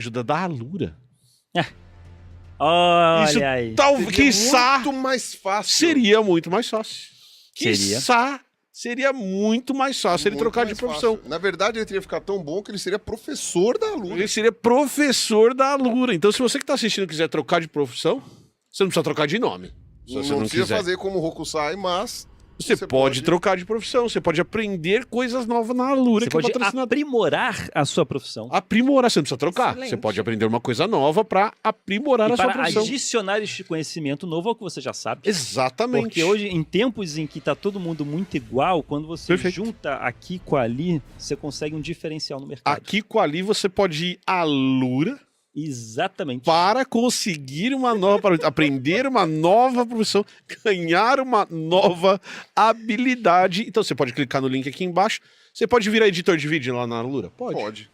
Ajuda da Alura. Olha Isso aí. quiçá, muito mais fácil. seria muito mais fácil. Seria. Quiçá, seria muito mais fácil ele Muito trocar de mais profissão. fácil. Na verdade, ele teria ficado tão bom que ele seria professor da Alura. Ele seria professor da Alura. Então, se você que tá assistindo quiser trocar de profissão, você não precisa trocar de nome. Se você não precisa quiser. fazer como o Hokusai, mas... Você pode trocar de profissão, você pode aprender coisas novas na Alura, Você que é pode patrocinador. aprimorar a sua profissão. Aprimorar, você não precisa trocar. Excelente. Você pode aprender uma coisa nova pra aprimorar E a sua para profissão. adicionar este conhecimento novo ao que você já sabe. Exatamente. Porque hoje, em tempos em que tá todo mundo muito igual, quando você Perfeito. junta aqui com ali, você consegue um diferencial no mercado. Aqui com ali você pode ir à Alura Exatamente. para conseguir uma nova, para aprender uma nova profissão, ganhar uma nova habilidade. Então você pode clicar no link aqui embaixo. Você pode virar editor de vídeo lá na Alura? Pode.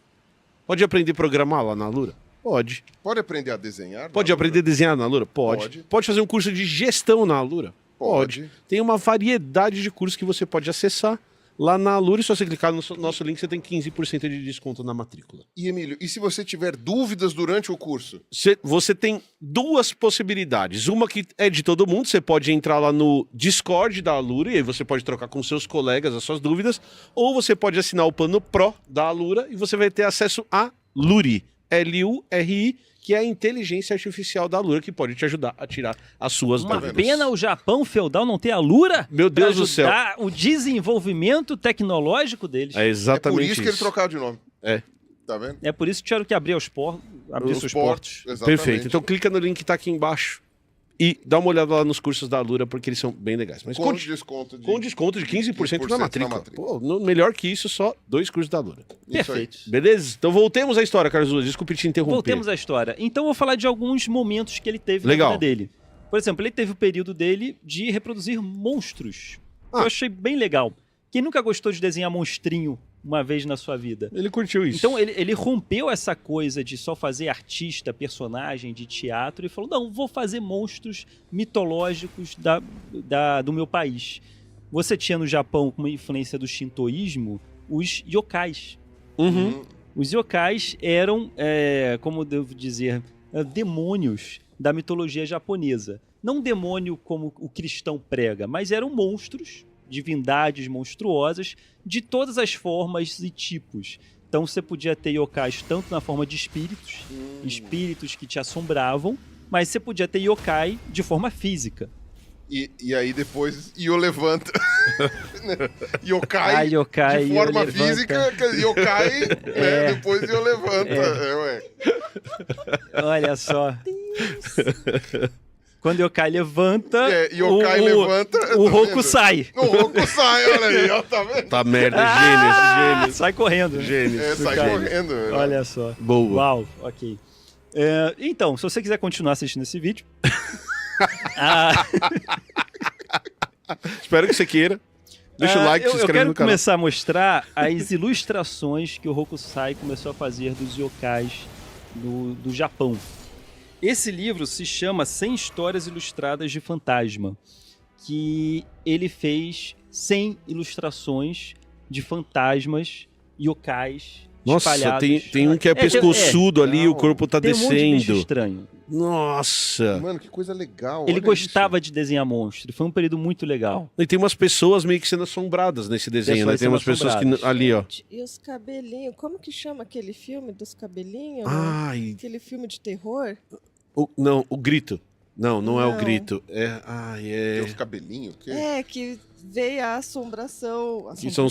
Pode aprender a programar lá na Alura? Pode. Pode aprender a desenhar? Pode na aprender a Alura? desenhar na Alura? Pode. Pode fazer um curso de gestão na Alura? Pode. Tem uma variedade de cursos que você pode acessar lá na Alura. E se você clicar no nosso link, você tem 15% de desconto na matrícula. E, Emílio, e se você tiver dúvidas durante o curso? Você tem duas possibilidades. Uma que é de todo mundo, você pode entrar lá no Discord da Alura e aí você pode trocar com seus colegas as suas dúvidas, ou você pode assinar o plano Pro da Alura e você vai ter acesso a Luri, L-U-R-I, que é a inteligência artificial da Alura que pode te ajudar a tirar as suas Uma dúvidas. pena o Japão feudal não ter a Alura. Meu Deus pra do céu. ajudar o desenvolvimento tecnológico deles. É exatamente É por isso que ele trocaram de nome. É. Tá vendo? É por isso que tiveram que abrir abrir Os seus portos. portos. Exatamente. Perfeito. Então clica no link que tá aqui embaixo e dá uma olhada lá nos cursos da Alura, porque eles são bem legais. Mas Com desconto de... com desconto de 15% na 15% matrícula. Pô, melhor que isso, só 2 cursos da Alura. Isso aí. Perfeito. Beleza? Então voltemos à história, Carlos Luz. Desculpe te interromper. Voltemos à história. Então eu vou falar de alguns momentos que ele teve Legal. na vida dele. Por exemplo, ele teve o período dele de reproduzir monstros. Ah. Eu achei bem legal. Quem nunca gostou de desenhar monstrinho uma vez na sua vida? Ele curtiu isso. Então ele rompeu essa coisa de só fazer artista, personagem de teatro e falou, não, vou fazer monstros mitológicos do meu país. Você tinha no Japão, com uma influência do shintoísmo, os yokais. Uhum. Os yokais eram, como eu devo dizer, demônios da mitologia japonesa. Não demônio como o cristão prega, mas eram monstros, divindades monstruosas, de todas as formas e tipos. Então você podia ter yokais tanto na forma de espíritos, espíritos que te assombravam, mas você podia ter yokai de forma física. E aí depois Io levanta. Yokai, Ah, yokai, de forma Io levanta. física, Yokai, né? Depois Io levanta. Ué. Olha só. Quando o yokai levanta, Yokai levanta. o Roku sai. O Roku sai, olha aí, ó, tá vendo? Tá merda, gênios. Sai correndo. Gênios. Sai Cara, correndo. né? Olha só. Boa. Uau, ok. Então, se você quiser continuar assistindo esse vídeo... Espero que você queira. Deixa o like, se eu inscreve quero no canal. começar a mostrar as ilustrações que o Hokusai começou a fazer dos yokais do Japão. Esse livro se chama 100 Histórias Ilustradas de Fantasma, que ele fez 100 ilustrações de fantasmas, yokais, Nossa, espalhados. tem um que é pescoçudo ali e o Não, corpo tá Tem um monte de bicho descendo. estranho. Nossa. Mano, que coisa legal. Ele olha gostava de desenhar monstros. Foi um período muito legal. E tem umas pessoas meio que sendo assombradas nesse desenho, né? Pessoas Tem umas sendo pessoas que assombradas. ali, ó. E os cabelinhos, como que chama aquele filme dos cabelinhos? Ai, Aquele filme de terror? não, o grito. Não é o Não. grito. Tem os cabelinhos. Que... Que veio a assombração. Que são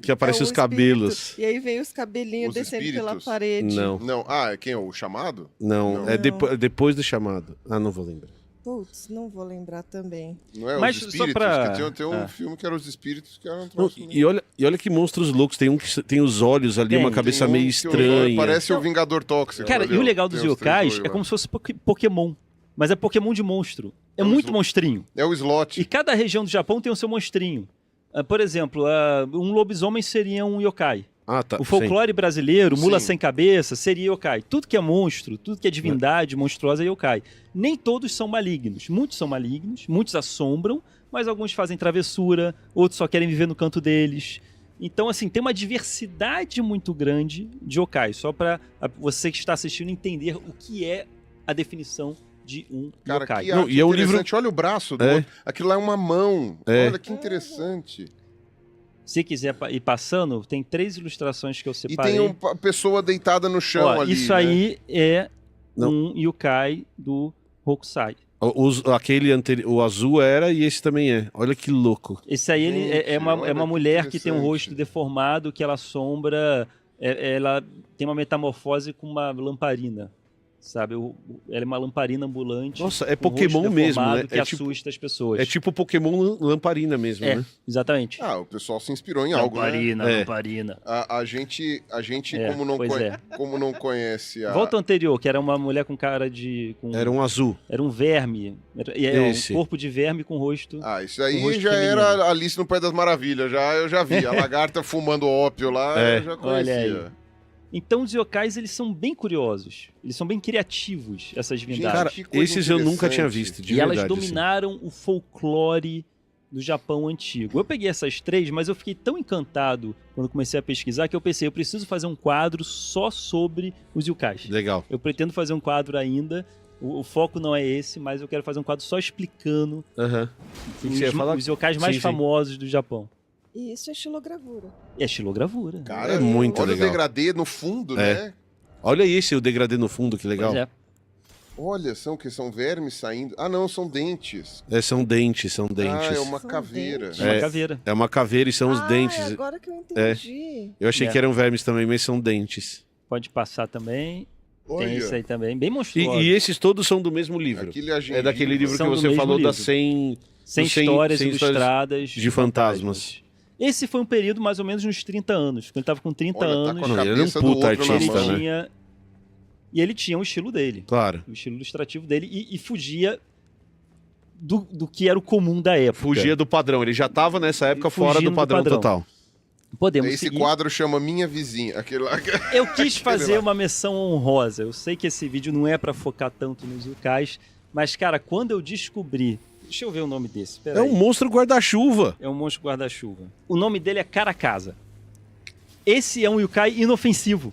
que É aparecem o os espírito. cabelos. E aí vem os cabelinhos Os descendo pela espíritos? parede. Não, Não. Quem é o chamado? não. É depois do chamado. Ah, não vou lembrar. Putz, não vou lembrar também. Não é Mas os só espíritos? pra- Que tem um filme que era os espíritos, que era um Não, troço... e olha que monstros loucos. Tem um que tem os olhos ali, Tem, uma cabeça Tem um meio que estranha. Parece o Vingador Tóxico. Cara, ali, e o ó. legal dos Tem os três yokais olhos é lá. como se fosse Pokémon. Mas é Pokémon de monstro. É É um muito slo- monstrinho. É o slot. E cada região do Japão tem o seu monstrinho. Por exemplo, um lobisomem seria um yokai. Ah, tá. O folclore brasileiro, mula Sim. sem cabeça, seria yokai. Tudo que é monstro, tudo que é divindade monstruosa é yokai. Nem todos são malignos. Muitos são malignos, muitos assombram, mas alguns fazem travessura, outros só querem viver no canto deles. Então, assim, tem uma diversidade muito grande de yokai. Só pra você que está assistindo entender o que é a definição de um Cara, yokai. que Não, arte e é um interessante. Olha o braço do É. outro. Aquilo lá é uma mão. É. Olha que interessante. Se quiser ir passando, tem 3 ilustrações que eu E separei. tem uma pessoa deitada no chão Ó, ali, isso né? aí é Não. um yokai do Hokusai. Aquele anterior, o azul era e esse também é. Olha que louco. Esse aí ele é Gente, uma olha que mulher que tem um rosto interessante. deformado, que ela assombra, ela tem uma metamorfose com uma lamparina, sabe? Ela é uma lamparina ambulante. Nossa, é com um rosto Pokémon mesmo, deformado né? Que assusta as pessoas. É tipo Pokémon lamparina mesmo, É, né? exatamente. Ah, o pessoal se inspirou em algo, né? É. Lamparina. A gente É, pois é. como não conhece a... Volta ao anterior, que era uma mulher com cara de... Era um azul. Era um verme. Esse. Um corpo de verme com rosto... Ah, isso Um aí rosto já feminino. era Alice no País das Maravilhas, eu já vi. A lagarta fumando ópio lá, É. eu já Olha conhecia. aí. Então os yokais, eles são bem curiosos. Eles são bem criativos, essas divindades. Cara, que coisa esses eu nunca tinha interessante. visto, de E verdade. elas dominaram o folclore do Japão antigo. Eu peguei essas 3, mas eu fiquei tão encantado quando comecei a pesquisar que eu pensei, eu preciso fazer um quadro só sobre os yokais. Assim. Legal. Eu pretendo fazer um quadro ainda. O foco não é esse, mas eu quero fazer um quadro só explicando Aham. O que você ia falar? os yokais mais Sim, sim. famosos do Japão. E isso é estilogravura. É estilogravura. Cara, É muito olha legal. o degradê no fundo, É. né? Olha esse, o degradê no fundo, que legal. Pois é. Olha, são vermes saindo. Ah, não, são dentes. São dentes. Ah, é uma São caveira. dentes. É uma É. caveira. É uma caveira e são os dentes. Agora que eu entendi. Eu achei É. que eram vermes também, mas são dentes. Pode passar também. Tem Olha, esse aí também. Bem E, monstruoso. e esses todos são do mesmo livro. aquele a É daquele livro que São do você mesmo falou livro. das 100... Sem sem- histórias sem histórias ilustradas de fantasmas. Esse foi um período mais ou menos nos 30 anos. Quando ele tava com 30 Olha, tá anos, com a Não, ele era um cabeça do puta outro na artista, mão. né? tinha... E ele tinha o estilo dele. Claro. O estilo ilustrativo dele. E fugia do que era o comum da época. Fugia do padrão. Ele já tava nessa época fora Fugindo do do padrão, padrão. total. Podemos Esse seguir. quadro chama Minha Vizinha. Aquele lá. Eu quis fazer lá. uma menção honrosa. Eu sei que esse vídeo não é pra focar tanto nos yokais, mas, cara, quando eu descobri... Deixa eu ver o nome desse. É um monstro guarda-chuva. É um monstro guarda-chuva. O nome dele é Caracasa. Esse é um yokai inofensivo.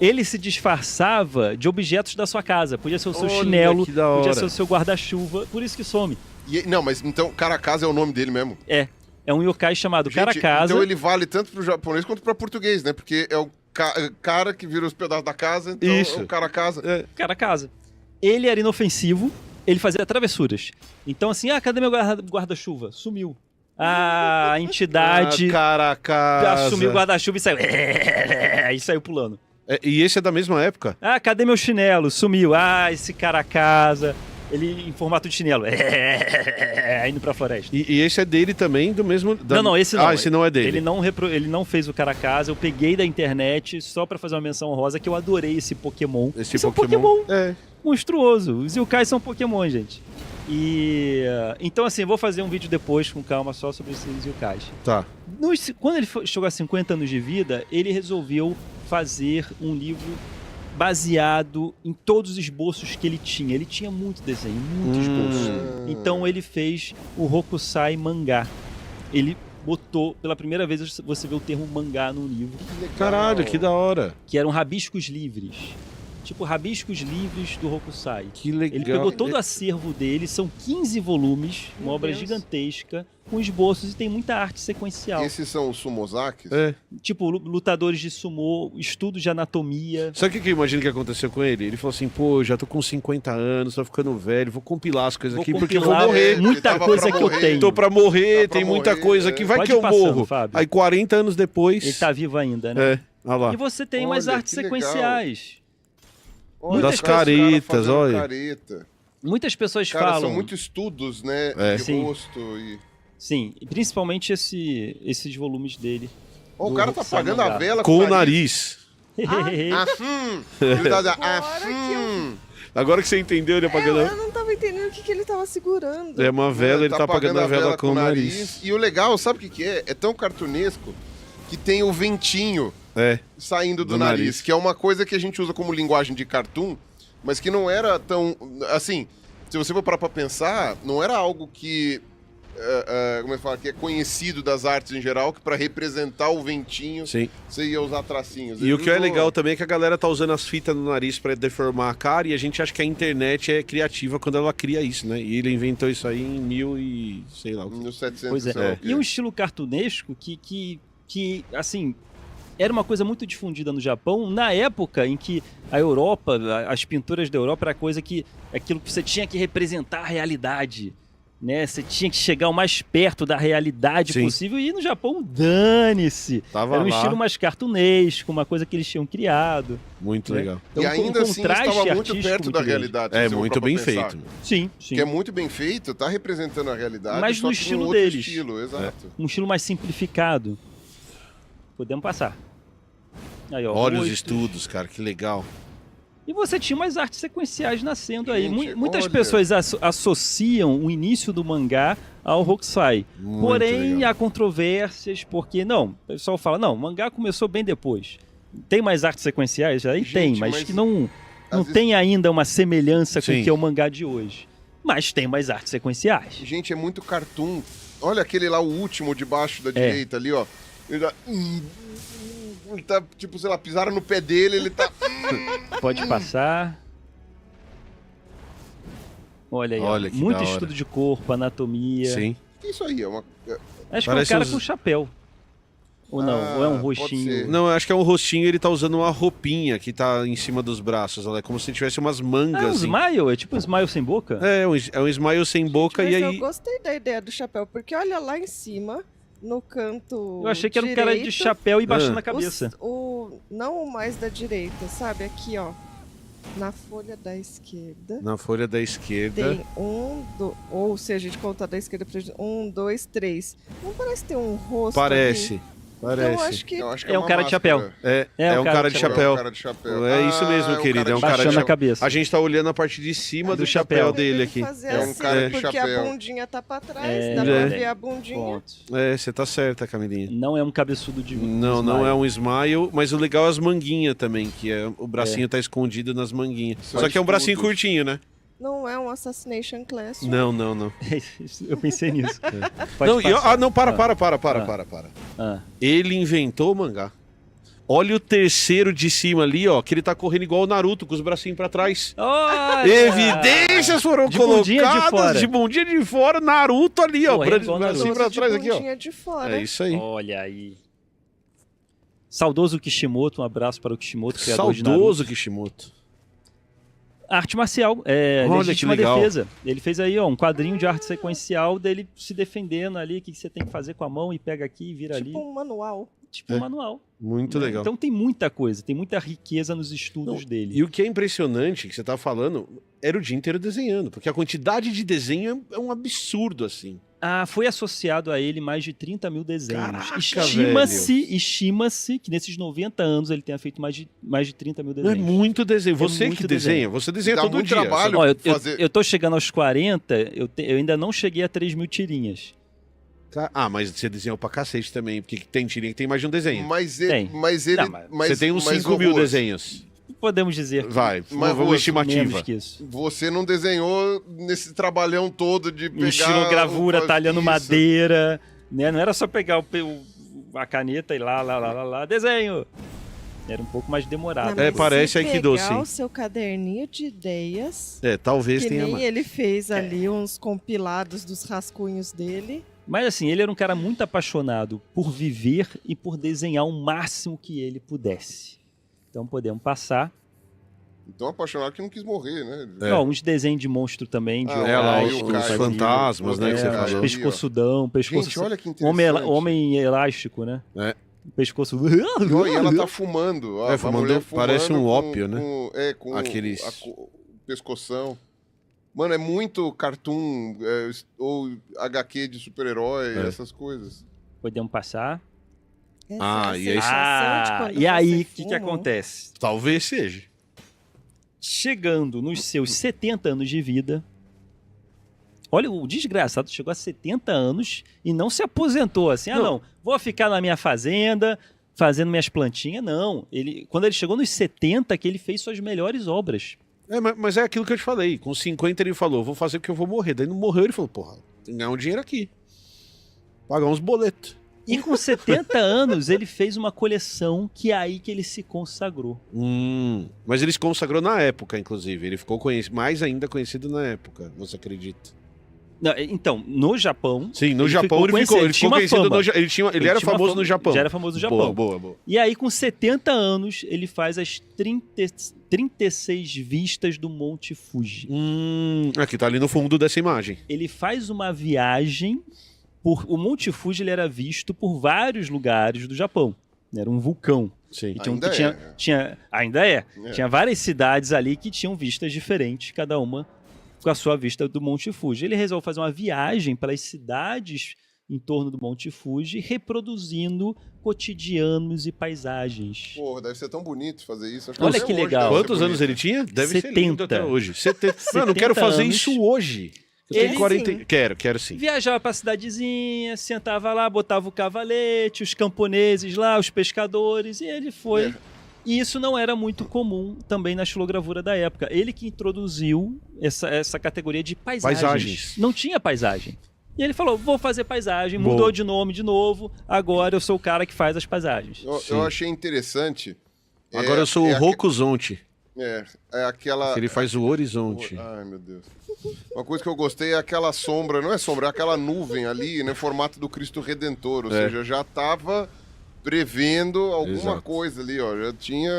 Ele se disfarçava de objetos da sua casa. Podia ser o seu Olha, chinelo, que da podia hora. ser o seu guarda-chuva. Por isso que some. Não, mas então Caracasa é o nome dele mesmo. É um yokai chamado Gente, Caracasa. então ele vale tanto pro japonês quanto pra português, né? Porque é o cara que vira os pedaços da casa, então Isso. é o Caracasa. É. Caracasa. Ele era inofensivo, ele fazia travessuras. Então assim, cadê meu guarda-chuva? Sumiu. A entidade Caraca. assumiu o guarda-chuva e saiu. E saiu pulando. E esse é da mesma época? Cadê meu chinelo? Sumiu. Esse Caracasa. Ele em formato de chinelo. Indo pra floresta. E esse é dele também, do mesmo... Não, esse não. esse não é dele. Ele não fez o Caracasa. Eu peguei da internet só pra fazer uma menção honrosa que eu adorei esse Pokémon. Esse é um Pokémon É. monstruoso. Os yokais são Pokémon, gente. E... Então, assim, eu vou fazer um vídeo depois, com calma, só sobre esses yokais. Tá. Quando ele chegou a 50 anos de vida, ele resolveu fazer um livro baseado em todos os esboços que ele tinha. Ele tinha muito desenho, muito esboço. Então ele fez o Hokusai mangá. Ele botou, pela primeira vez você vê o termo mangá no livro, Caralho, que da hora. que eram rabiscos livres. Tipo, rabiscos livres do Hokusai. Que legal. Ele pegou todo o acervo dele, são 15 volumes, uma Meu obra Deus. gigantesca, com esboços e tem muita arte sequencial. Esses são os sumozakis? É. Tipo, lutadores de sumô, estudos de anatomia. Sabe o que eu imagino que aconteceu com ele? Ele falou assim, pô, eu já tô com 50 anos, tô ficando velho, vou compilar as coisas Vou aqui porque eu vou compilar morrer. Ele muita tava coisa pra que eu morrer. tenho. Tô pra morrer, Tá pra tem muita morrer, coisa é. aqui, vai Pode que eu ir passando, morro. Fábio. Aí 40 anos depois... Ele tá vivo ainda, né? É, olha lá. E você tem Olha, umas artes que legal. sequenciais. Olha, Das os caras caretas, fazendo olha. Careta. Muitas pessoas Cara, falam... são muitos estudos, né? É. De Sim. rosto e... Sim, e principalmente esses volumes dele. Ó, o Do cara tá Hokusai apagando a mangá. vela Com o nariz. Ele tá dizendo, Agora Agora que você entendeu, ele apagando... Eu não tava entendendo o que ele tava segurando. É uma vela, ele tá apagando a vela com o nariz. nariz. E o legal, sabe o que que é? É tão cartunesco que tem o ventinho É. saindo do Do nariz, nariz. que é uma coisa que a gente usa como linguagem de cartoon, mas que não era tão... Assim, se você for parar pra pensar, não era algo que como é que fala, que é conhecido das artes em geral, que pra representar o ventinho, Sim. você ia usar tracinhos. E o que é legal também é que a galera tá usando as fitas no nariz pra deformar a cara, e a gente acha que a internet é criativa quando ela cria isso, né? E ele inventou isso aí em 1000 e sei lá. 1700, Pois é. sei lá o quê. E um estilo cartunesco que, assim, era uma coisa muito difundida no Japão, na época em que a Europa, as pinturas da Europa, era coisa que, aquilo que você tinha que representar a realidade, né? Você tinha que chegar o mais perto da realidade Sim. possível, e no Japão, dane-se! Tava Era um lá. estilo mais cartunesco, uma coisa que eles tinham criado. Muito né? legal. Então, E com um ainda assim contraste estava muito artístico perto da grande. realidade. se É você for muito pra bem pensar. feito. Sim, sim. Que é muito bem feito, tá representando a realidade, Mas só no que estilo num outro deles. estilo, exato. Um estilo mais simplificado. Podemos passar. Aí, ó, Olha os rostos. estudos, cara, que legal. E você tinha umas artes sequenciais nascendo aí. Gente, Muitas olha. pessoas associam o início do mangá ao Hokusai. Muito Porém, legal. há controvérsias, porque não, o pessoal fala, não, o mangá começou bem depois. Tem mais artes sequenciais? Aí Gente, tem, mas mas que não vezes- tem ainda uma semelhança com Sim. o que é o mangá de hoje. Mas tem mais artes sequenciais. Gente, é muito cartoon. Olha aquele lá, o último debaixo da direita ali, ó. Ele tá, tipo, sei lá, pisaram no pé dele, ele tá... Pode passar. Olha aí, ó. Olha que Muito da hora. estudo de corpo, anatomia. Sim. Que isso aí? É uma... Acho que é um Parece cara uns- com chapéu. Ou não, Ah, ou é um pode rostinho. ser. Não, eu acho que é um rostinho, ele tá usando uma roupinha que tá em cima dos braços. Ela é como se tivesse umas Ah, mangas. um assim. smile? É tipo um smile sem boca? É um smile sem boca Mas e eu aí. gostei da ideia do chapéu, porque olha lá em cima, no canto Eu achei que era um cara de direito, chapéu e baixando Ah. a cabeça. não o mais da direita, sabe? Aqui, ó. Na folha da esquerda. Na folha da esquerda. Tem ou se a gente contar da esquerda pra gente, 1, 2, 3. Não parece ter um rosto Parece. ali? Parece. Então, acho que Eu acho É um uma cara de máscara. chapéu. É um cara de É chapéu. um cara de chapéu. É isso mesmo, querido, é um cara de Baixando a chapéu. cabeça. A gente tá olhando a parte de cima É do do chapéu chapéu. dele aqui. Fazer É um assim, cara de porque chapéu. a bundinha tá pra trás, É, dá pra é. ver a bundinha. Ponto. É, você tá certa, Camilinha. Não é um cabeçudo de Não é um smile, mas o legal é as manguinhas também, que é o bracinho tá escondido nas manguinhas. São Só que é um bracinho estudos. curtinho, né? Não é um Assassination Classroom. Não. Eu pensei nisso. Pode Não, passar. não, para. Ah. Ele inventou o mangá. Olha o terceiro de cima ali, ó, que ele tá correndo igual o Naruto, com os bracinhos pra trás. Olha! Evidências foram De bundinha de colocadas fora. de bundinha de fora, Naruto ali, ó, Correndo igual bracinho Naruto. pra trás aqui, ó. Bundinha de fora. É isso aí. Olha aí. Saudoso Kishimoto, um abraço para o Kishimoto, criador de Saudoso Naruto. Kishimoto. Arte marcial, Olha legítima que legal. defesa. Ele fez aí, ó, um quadrinho de arte sequencial dele se defendendo ali, o que você tem que fazer com a mão e pega aqui e vira Tipo ali. um manual. Tipo um manual. Muito né? legal. Então tem muita coisa, tem muita riqueza nos estudos dele. E o que é impressionante, que você tá falando, era o dia inteiro desenhando, porque a quantidade de desenho é um absurdo, assim. Ah, foi associado a ele mais de 30 mil desenhos. Caraca, Estima-se que nesses 90 anos ele tenha feito mais de 30 mil Não desenhos. é muito desenho. Você muito que desenha, desenho. você desenha Dá todo muito dia. trabalho. Ó, fazer- eu tô chegando aos 40, eu ainda não cheguei a 3 mil tirinhas. Ah, mas você desenhou pra cacete também, porque tem tirinha que tem mais de um desenho. Mas Tem. ele... Mas ele Não, mas Você tem uns mas 5 o mil Ruas, desenhos. Podemos dizer que Vai, Mas, vamos Ruas, estimativa. menos que isso. Você não desenhou nesse trabalhão todo de pegar... Estilogravura, talhando isso. madeira, né? Não era só pegar a caneta e lá, desenho. Era um pouco mais demorado. Não, mas parece se Aikido, pegar sim. o seu caderninho de ideias, É, talvez que tenha nem mais. ele fez ali uns compilados dos rascunhos dele. Mas assim, ele era um cara muito apaixonado por viver e por desenhar o máximo que ele pudesse. Então podemos passar. Então apaixonado que não quis morrer, né? É. Ó, uns desenhos de monstro também, de Ah, É lá, Orais, os, o que Caio, fazia. fantasmas, né, que você É, falou. Pescoçudão, pescoço. Gente, olha que interessante. Homem elástico, né? É. Pescoço. E ela tá fumando. Ó, É, a fumando, mulher parece um com- ópio, né? com Aqueles- o pescoção. Mano, é muito cartoon, ou HQ de super-herói, É. essas coisas. Podemos passar. Essa Ah, é a e aí- sensação de quando E aí, você o que fuma. acontece? Talvez seja. Chegando nos seus 70 anos de vida. Olha, o desgraçado chegou a 70 anos e não se aposentou assim. Ah, não, vou ficar na minha fazenda fazendo minhas plantinhas. Não. Quando ele chegou nos 70, que ele fez suas melhores obras. É, mas é aquilo que eu te falei. Com 50 ele falou, vou fazer porque eu vou morrer. Daí não morreu, ele falou, porra, tem que ganhar um dinheiro aqui. Pagar uns boletos. E com 70 anos, ele fez uma coleção que é aí que ele se consagrou. Mas ele se consagrou na época, inclusive. Ele ficou mais ainda conhecido na época, você acredita? Não, então, no Japão... Sim, no Japão ele ficou conhecido. Ele era famoso no Japão. Já era famoso no Japão. Boa. E aí, com 70 anos, ele faz as 36 vistas do Monte Fuji. Aqui tá ali no fundo dessa imagem. Ele faz uma viagem... O Monte Fuji ele era visto por vários lugares do Japão. Era um vulcão. Sim. Ainda é. Tinha várias cidades ali que tinham vistas diferentes, cada uma com a sua vista do Monte Fuji. Ele resolveu fazer uma viagem pelas cidades em torno do Monte Fuji, reproduzindo cotidianos e paisagens. Porra, deve ser tão bonito fazer isso. Olha que legal. Quantos anos ele tinha? Deve 70. ser lindo até hoje. Mano, eu quero fazer isso hoje. Eu tenho 40... Quero sim. Viajava pra cidadezinha, sentava lá, botava o cavalete, os camponeses lá, os pescadores, e ele foi... E isso não era muito comum também na xilogravura da época. Ele que introduziu essa categoria de paisagens. Não tinha paisagem. E ele falou, vou fazer paisagem, mudou de nome de novo, agora eu sou o cara que faz as paisagens. Eu achei interessante. Agora eu sou o Rokuzonte. É aquela... Ele faz o horizonte. Ai, meu Deus. Uma coisa que eu gostei é aquela sombra, não é sombra, é aquela nuvem ali, né, formato do Cristo Redentor, ou seja, já tava prevendo alguma coisa ali, ó, já tinha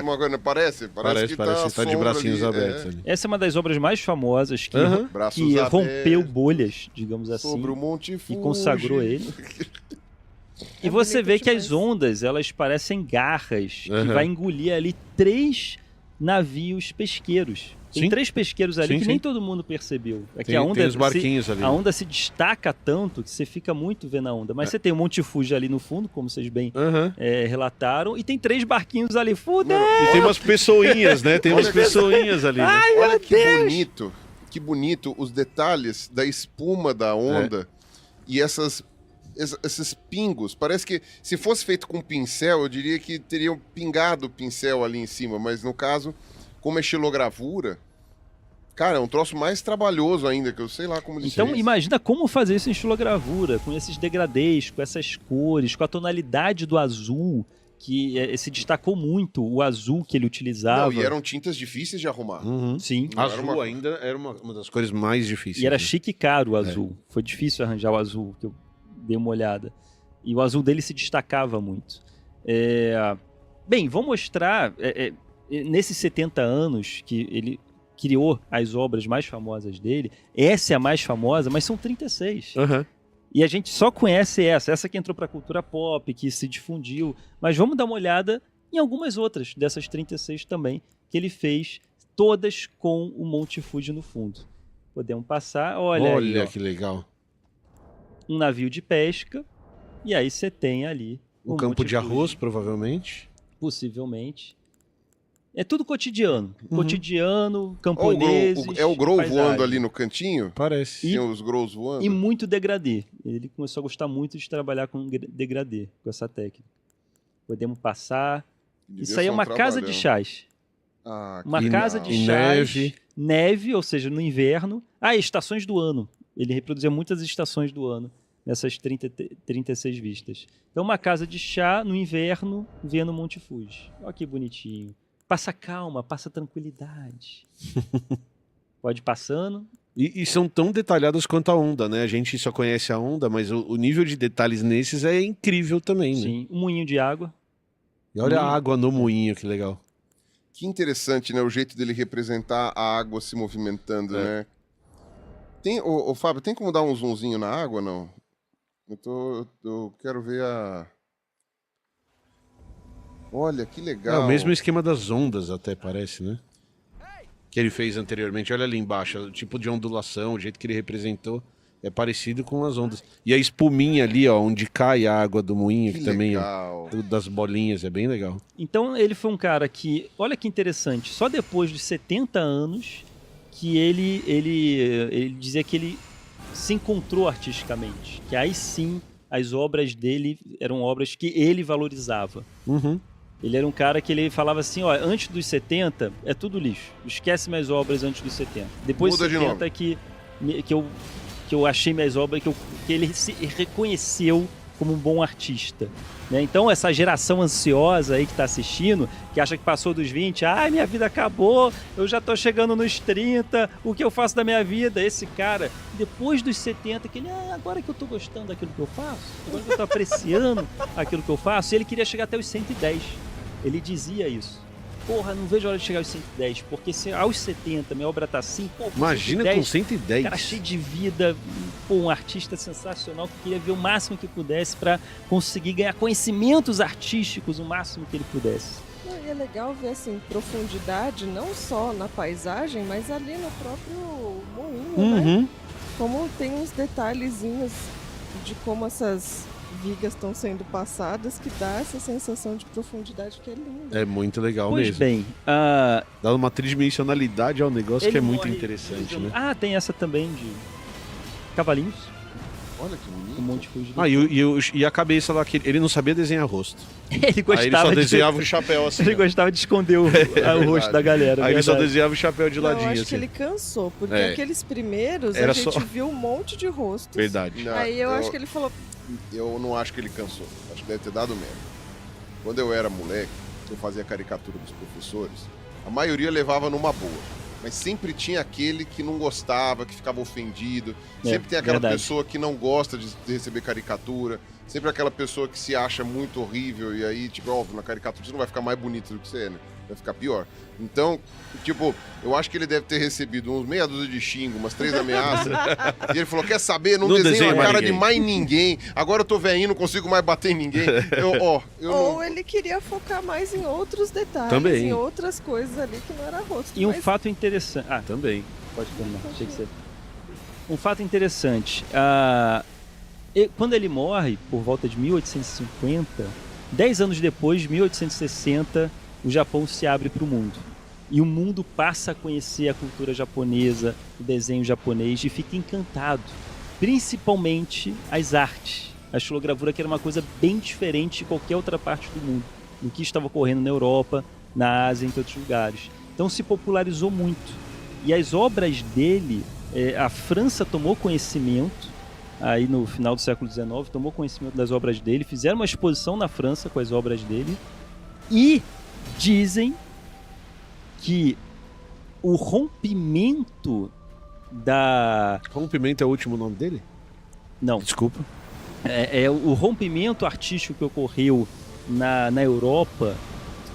uma coisa, parece que tá de bracinhos ali, abertos ali. Essa é uma das obras mais famosas que rompeu bolhas, digamos assim, sobre o Monte Fuji. E consagrou ele. E você vê que as ondas, elas parecem garras, que vai engolir ali 3 navios pesqueiros. Tem 3 pesqueiros ali que nem todo mundo percebeu. É que a onda, tem os barquinhos ali. A onda se destaca tanto que você fica muito vendo a onda. Mas você tem o Monte Fuji ali no fundo, como vocês bem relataram, e tem 3 barquinhos ali. Fudeu! E tem umas pessoinhas, né? Tem umas pessoinhas ali. Né? Ai, olha que bonito os detalhes da espuma da onda e esses pingos. Parece que se fosse feito com pincel, eu diria que teriam pingado o pincel ali em cima, mas no caso, como é xilogravura, cara, é um troço mais trabalhoso ainda, que eu sei lá como ele Então, fez. imagina como fazer isso em xilogravura, com esses degradês, com essas cores, com a tonalidade do azul, que se destacou muito, o azul que ele utilizava. Não, e eram tintas difíceis de arrumar. Sim. Azul ainda era uma das cores mais difíceis. E era chique e caro o azul. Foi difícil arranjar o azul, que eu dei uma olhada. E o azul dele se destacava muito. Bem, vou mostrar... nesses 70 anos que ele criou as obras mais famosas dele, essa é a mais famosa, mas são 36. E a gente só conhece essa que entrou para a cultura pop, que se difundiu. Mas vamos dar uma olhada em algumas outras dessas 36 também, que ele fez, todas com o Monte Fuji no fundo. Podemos passar, olha aí, que legal. Um navio de pesca, e aí você tem ali um campo de arroz, provavelmente. Possivelmente. É tudo cotidiano. Cotidiano, camponeses. É o Grow voando ali no cantinho? Parece. Tem os Grows voando. E muito degradê. Ele começou a gostar muito de trabalhar com degradê, com essa técnica. Podemos passar. Isso aí é uma casa de chás. Uma casa de chás. Neve, ou seja, no inverno. Estações do ano. Ele reproduzia muitas estações do ano nessas 36 vistas. Então, uma casa de chá no inverno, vendo o Monte Fuji. Olha que bonitinho. Passa calma, passa tranquilidade. Pode ir passando. E são tão detalhadas quanto a onda, né? A gente só conhece a onda, mas o nível de detalhes nesses é incrível também, né? Sim, um moinho de água. E olha a água no moinho, que legal. Que interessante, né? O jeito dele representar a água se movimentando, né? Fábio, tem como dar um zoomzinho na água, não? Eu quero ver a... Olha, que legal. É o mesmo esquema das ondas, até parece, né? Que ele fez anteriormente. Olha ali embaixo, o tipo de ondulação, o jeito que ele representou é parecido com as ondas. E a espuminha ali, ó, onde cai a água do moinho, que também, ó, das bolinhas, é bem legal. Então ele foi um cara que, olha que interessante, só depois de 70 anos que ele dizia que ele se encontrou artisticamente. Que aí sim, as obras dele eram obras que ele valorizava. Ele era um cara que ele falava assim, ó, antes dos 70 é tudo lixo. Esquece minhas obras antes dos 70. Depois dos 70 que eu que eu achei minhas obras, que ele se reconheceu como um bom artista. Né? Então, essa geração ansiosa aí que está assistindo, que acha que passou dos 20, minha vida acabou, eu já estou chegando nos 30, o que eu faço da minha vida? Esse cara, depois dos 70, que ele, agora que eu estou gostando daquilo que eu faço, agora que eu estou apreciando aquilo que eu faço, e ele queria chegar até os 110. Ele dizia isso. Porra, não vejo a hora de chegar aos 110, porque se aos 70 minha obra tá assim, pô, Imagina 110, com 110. cara cheio de vida, pô, um artista sensacional que queria ver o máximo que pudesse para conseguir ganhar conhecimentos artísticos o máximo que ele pudesse. E é legal ver assim, profundidade não só na paisagem, mas ali no próprio moinho, né? Como tem uns detalhezinhos de como essas vigas estão sendo passadas que dá essa sensação de profundidade que é linda. É muito legal Pois mesmo. bem, dá uma tridimensionalidade ao negócio que é muito interessante, né? Tem essa também de cavalinhos, Olha que bonito. um monte de coisa. E a cabeça lá, que ele não sabia desenhar rosto. Ele Aí ele gostava só de desenhava o chapéu assim. ele gostava de esconder o rosto da galera. Aí ele só verdade. desenhava o chapéu de Não, eu ladinho acho assim. que ele cansou, porque É. aqueles primeiros Era a gente só- viu um monte de rostos. Verdade. Não, Aí eu acho que ele falou, Eu não acho que ele cansou. Acho que deve ter dado merda. Quando eu era moleque, eu fazia caricatura dos professores, a maioria levava numa boa. Mas sempre tinha aquele que não gostava, que ficava ofendido. Sempre tem aquela verdade. pessoa que não gosta de receber caricatura. Sempre aquela pessoa que se acha muito horrível. E aí, tipo, óbvio, na caricatura você não vai ficar mais bonito do que você é, né? Vai ficar pior. Então, tipo, eu acho que ele deve ter recebido uns meia dúzia de xingo, umas 3 ameaças. E ele falou, quer saber? Não desenho desenha a mais cara ninguém. de mais ninguém. Agora eu tô velhinho, não consigo mais bater em ninguém. Eu ou não... ele queria focar mais em outros detalhes, Também. em outras coisas ali que não era rosto. E um mas fato interessante. Também. Pode terminar. Achei que você... Um fato interessante. Quando ele morre, por volta de 1850, 10 anos depois, 1860, o Japão se abre para o mundo. E o mundo passa a conhecer a cultura japonesa, o desenho japonês, e fica encantado. Principalmente as artes. A estilogravura, que era uma coisa bem diferente de qualquer outra parte do mundo. Do que estava ocorrendo na Europa, na Ásia e em outros lugares. Então se popularizou muito. E as obras dele, a França tomou conhecimento, aí no final do século XIX, tomou conhecimento das obras dele, fizeram uma exposição na França com as obras dele, e dizem que o rompimento da... Rompimento é o último nome dele? Não, Desculpa. o rompimento artístico que ocorreu na Europa,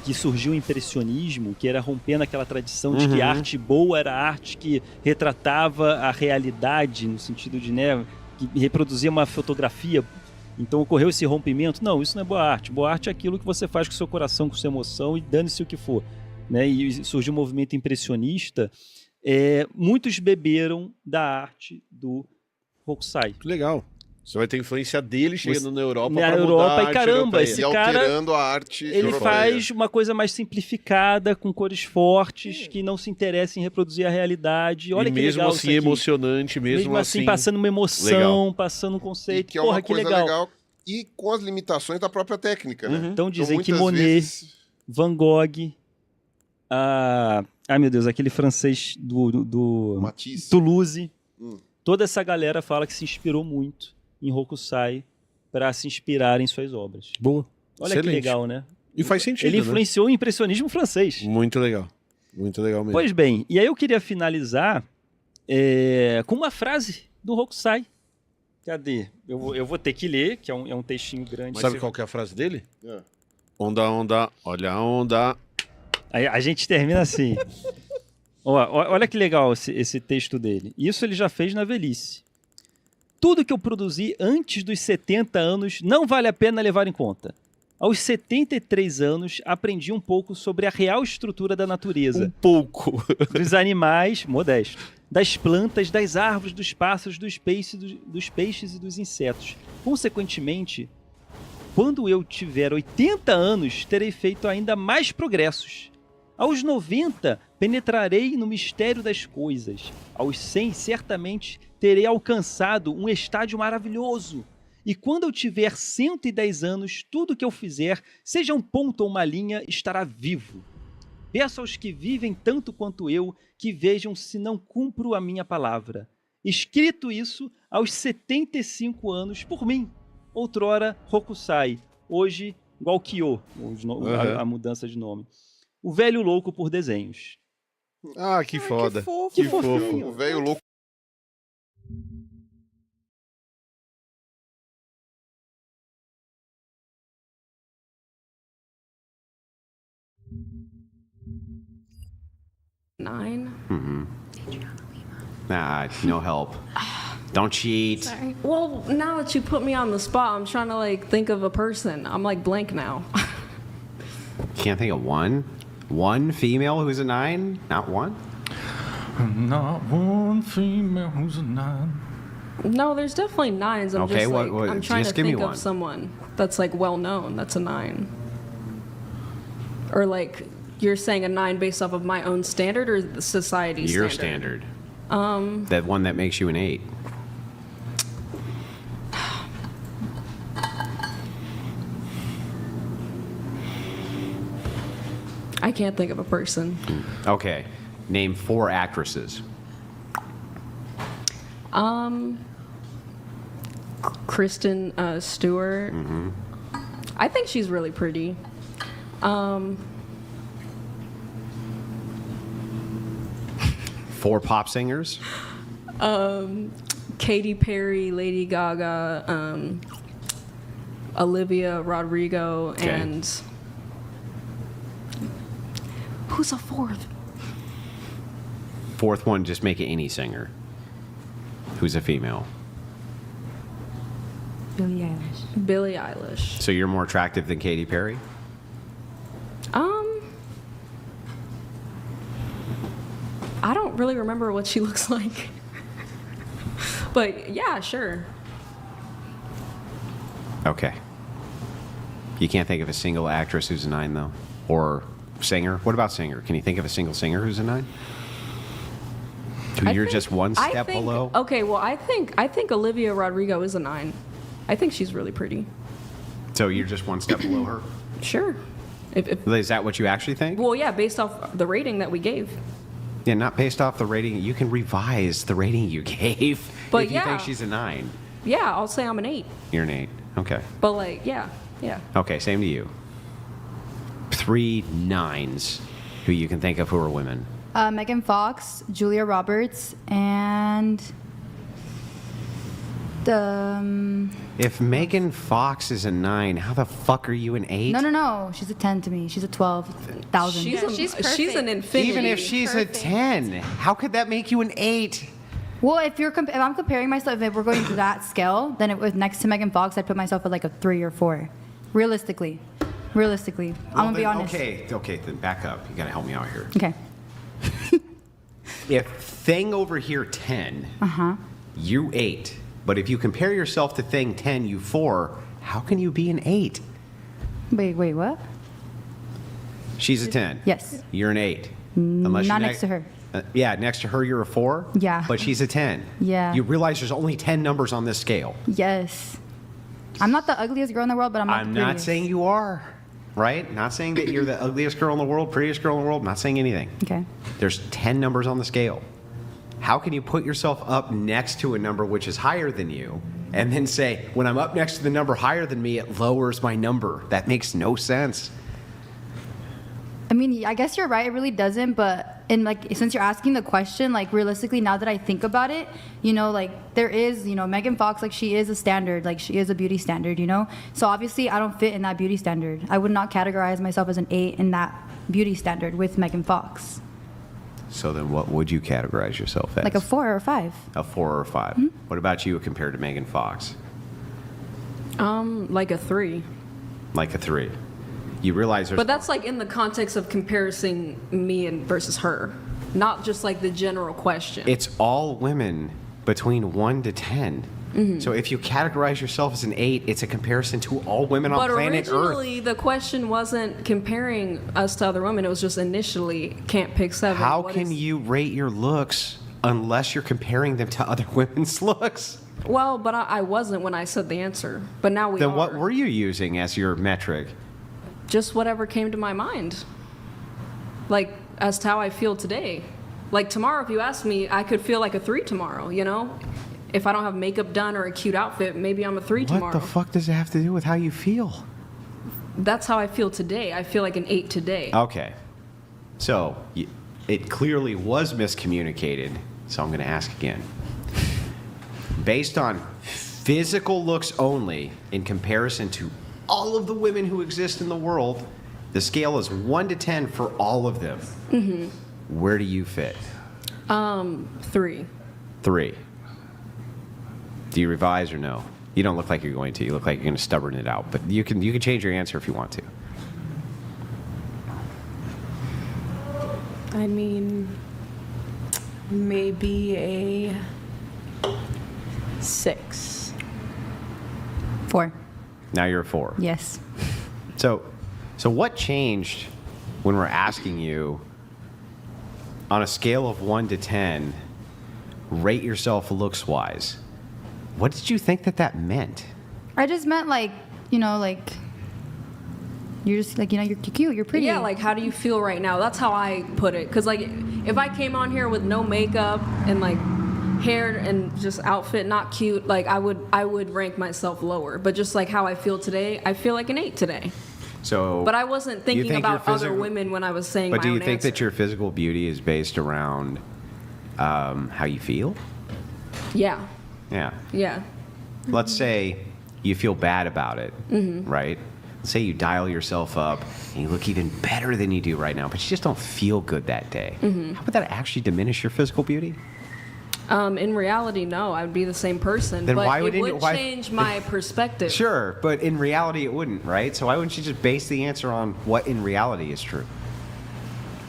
que surgiu o impressionismo, que era rompendo aquela tradição de que a arte boa era a arte que retratava a realidade, no sentido de, né, que reproduzia uma fotografia. Então ocorreu esse rompimento. Não, isso não é boa arte. Boa arte é aquilo que você faz com o seu coração, com sua emoção, e dane-se o que for. Né? E surgiu o movimento impressionista. Muitos beberam da arte do Hokusai. Que legal. Você vai ter influência dele chegando na Europa Na pra mudar Europa, a e arte caramba, europeia. esse E cara, alterando a arte ele europeia. faz uma coisa mais simplificada, com cores fortes, que não se interessa em reproduzir a realidade. Olha e que mesmo legal assim isso aqui. emocionante, mesmo assim, assim. passando uma emoção, legal. passando um E conceito. que é Porra, uma que coisa legal. legal. E com as limitações da própria técnica, né? Então dizem que muitas Monet, vezes- Van Gogh, ai meu Deus, aquele francês do Matisse. Toulouse, Hum. toda essa galera fala que se inspirou muito em Hokusai para se inspirar em suas obras. Boa. Olha que Excelente. legal, né? E faz sentido, Ele né? influenciou o impressionismo francês. Muito legal. Muito legal mesmo. Pois bem, e aí eu queria finalizar com uma frase do Hokusai. Cadê? Eu vou ter que ler, que é um textinho grande. Sabe qual que é a frase dele? É. Onda, onda, olha a onda. Aí a gente termina assim. Olha que legal esse texto dele. Isso ele já fez na velhice. Tudo que eu produzi antes dos 70 anos não vale a pena levar em conta. Aos 73 anos, aprendi um pouco sobre a real estrutura da natureza. Um pouco. Dos animais, modesto, das plantas, das árvores, dos pássaros, dos peixes e dos insetos. Consequentemente, quando eu tiver 80 anos, terei feito ainda mais progressos. Aos 90, penetrarei no mistério das coisas. Aos 100, certamente, terei alcançado um estádio maravilhoso. E quando eu tiver 110 anos, tudo que eu fizer, seja um ponto ou uma linha, estará vivo. Peço aos que vivem tanto quanto eu, que vejam se não cumpro a minha palavra. Escrito isso aos 75 anos por mim. Outrora Hokusai, hoje Gualkyo, a mudança de nome. O velho louco por desenhos. Ah, que foda. Que fofo. Que fofinho. O velho louco. Nine. Nah, no help. Don't cheat. Sorry. Well, now that you put me on the spot, I'm trying to like think of a person. I'm like blank now. Can't think of one? One female who's a 9? Not one? Not one female who's a 9. No, there's definitely 9s. I'm Okay, just what- like I'm trying just to give me think one. of someone that's like well known. That's a 9. Or like you're saying a 9 based off of my own standard or the society Your standard? standard. That one that makes you an 8. I can't think of a person. Okay. Name 4 actresses. Kristen Stewart. I think she's really pretty. 4 pop singers. Katy Perry, Lady Gaga, Olivia Rodrigo, Okay. and who's a 4th? 4th one, just make it any singer. Who's a female. Billie Eilish. Billie Eilish. So you're more attractive than Katy Perry? I don't really remember what she looks like. But yeah, sure. Okay. You can't think of a single actress who's a 9, though? Or singer? What about singer? Can you think of a single singer who's a 9? Who I you're think- just one I step think- below? Okay, well, I think Olivia Rodrigo is a 9. I think she's really pretty. So you're just one step below her? Sure. If Is that what you actually think? well, yeah, based off the rating that we gave. Yeah, not based off the rating. You can revise the rating you gave But if you yeah. think she's a 9. Yeah, I'll say I'm an 8. You're an 8. Okay. But like, yeah. Okay, same to you. 3 9s who you can think of who are women. Megan Fox, Julia Roberts, and the If Megan Fox is a 9, how the fuck are you an 8? no, she's a 10 to me. She's a 12,000. She's an infinity. Even if she's a 10, how could that make you an 8? Well, if I'm comparing myself, if we're going to that scale, then it was next to Megan Fox, I'd put myself at like a 3 or 4. Realistically, I'm gonna be honest. Okay, then back up. You gotta help me out here. Okay. If thing over here 10, you 8. But if you compare yourself to thing 10, you 4. How can you be an 8? Wait, what? She's a 10. Yes. You're an 8. Not next to her. Yeah, next to her you're a 4. Yeah. But she's a 10. Yeah. You realize there's only 10 numbers on this scale. Yes. I'm not the ugliest girl in the world, but I'm not I'm the not prettiest. saying you are, right? Not saying that you're the ugliest girl in the world, prettiest girl in the world. Not saying anything. Okay. There's 10 numbers on the scale. How can you put yourself up next to a number which is higher than you and then say, when I'm up next to the number higher than me, it lowers my number? That makes no sense. I mean, I guess you're right. It really doesn't. But since you're asking the question, like realistically, now that I think about it, like there is, Megan Fox, like she is a standard, like she is a beauty standard, So obviously, I don't fit in that beauty standard. I would not categorize myself as an 8 in that beauty standard with Megan Fox. So then what would you categorize yourself as? Like a 4 or a 5. A 4 or a 5. What about you compared to Megan Fox? Like a 3. Like a 3. You realize there's... But that's like in the context of comparing me and versus her, not just like the general question. It's all women between 1 to 10. So if you categorize yourself as an 8, it's a comparison to all women on But planet Earth. originally, the question wasn't comparing us to other women. It was just initially can't pick 7. How What can is- you rate your looks unless you're comparing them to other women's looks? Well, but I wasn't when I said the answer. But now we Then are. what were you using as your metric? Just whatever came to my mind. Like, as to how I feel today. Like tomorrow, if you ask me, I could feel like a 3 tomorrow, you know? If I don't have makeup done or a cute outfit, maybe I'm a 3 tomorrow. What the fuck does it have to do with how you feel? That's how I feel today. I feel like an 8 today. Okay. So, it clearly was miscommunicated, so I'm going to ask again. Based on physical looks only, in comparison to all of the women who exist in the world, the scale is 1 to 10 for all of them. Mm-hmm. Where do you fit? 3. 3. Do you revise or no? You don't look like you're going to. You look like you're going to stubborn it out. But you can change your answer if you want to. I mean, maybe a 6. 4. Now you're a 4. Yes. So what changed when we're asking you on a scale of 1 to 10, rate yourself looks-wise? What did you think that meant? I just meant like, you know, like you're just like, you know, you're cute, you're pretty. Yeah, like how do you feel right now? That's how I put it. Because like if I came on here with no makeup and like hair and just outfit not cute, like I would rank myself lower. But just like how I feel today, I feel like an 8 today. So, but I wasn't thinking about other women when I was saying my own answer. But do you think answer. that your physical beauty is based around how you feel? Yeah. Yeah. Yeah. Let's say you feel bad about it, right? Let's say you dial yourself up and you look even better than you do right now, but you just don't feel good that day. How would that actually diminish your physical beauty? In reality, no. I would be the same person. Then but why would it would change my perspective. Sure, but in reality it wouldn't, right? So why wouldn't you just base the answer on what in reality is true?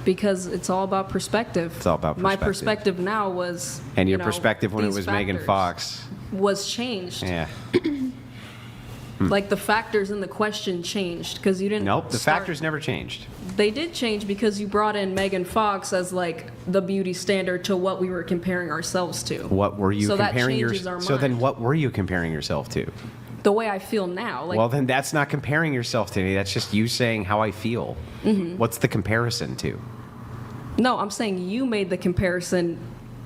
Because it's all about perspective. It's all about My perspective. perspective now was. And your you know, perspective when it these was Megan factors Fox. Was changed. Yeah. Like the factors in the question changed because you didn't. Nope, the factors never changed. They did change because you brought in Megan Fox as like the beauty standard to what we were comparing ourselves to. What were you so comparing that changes our mind. So then what were you comparing yourself to? The way I feel now. Like, well, then that's not comparing yourself to me. That's just you saying how I feel. What's the comparison to? No, I'm saying you made the comparison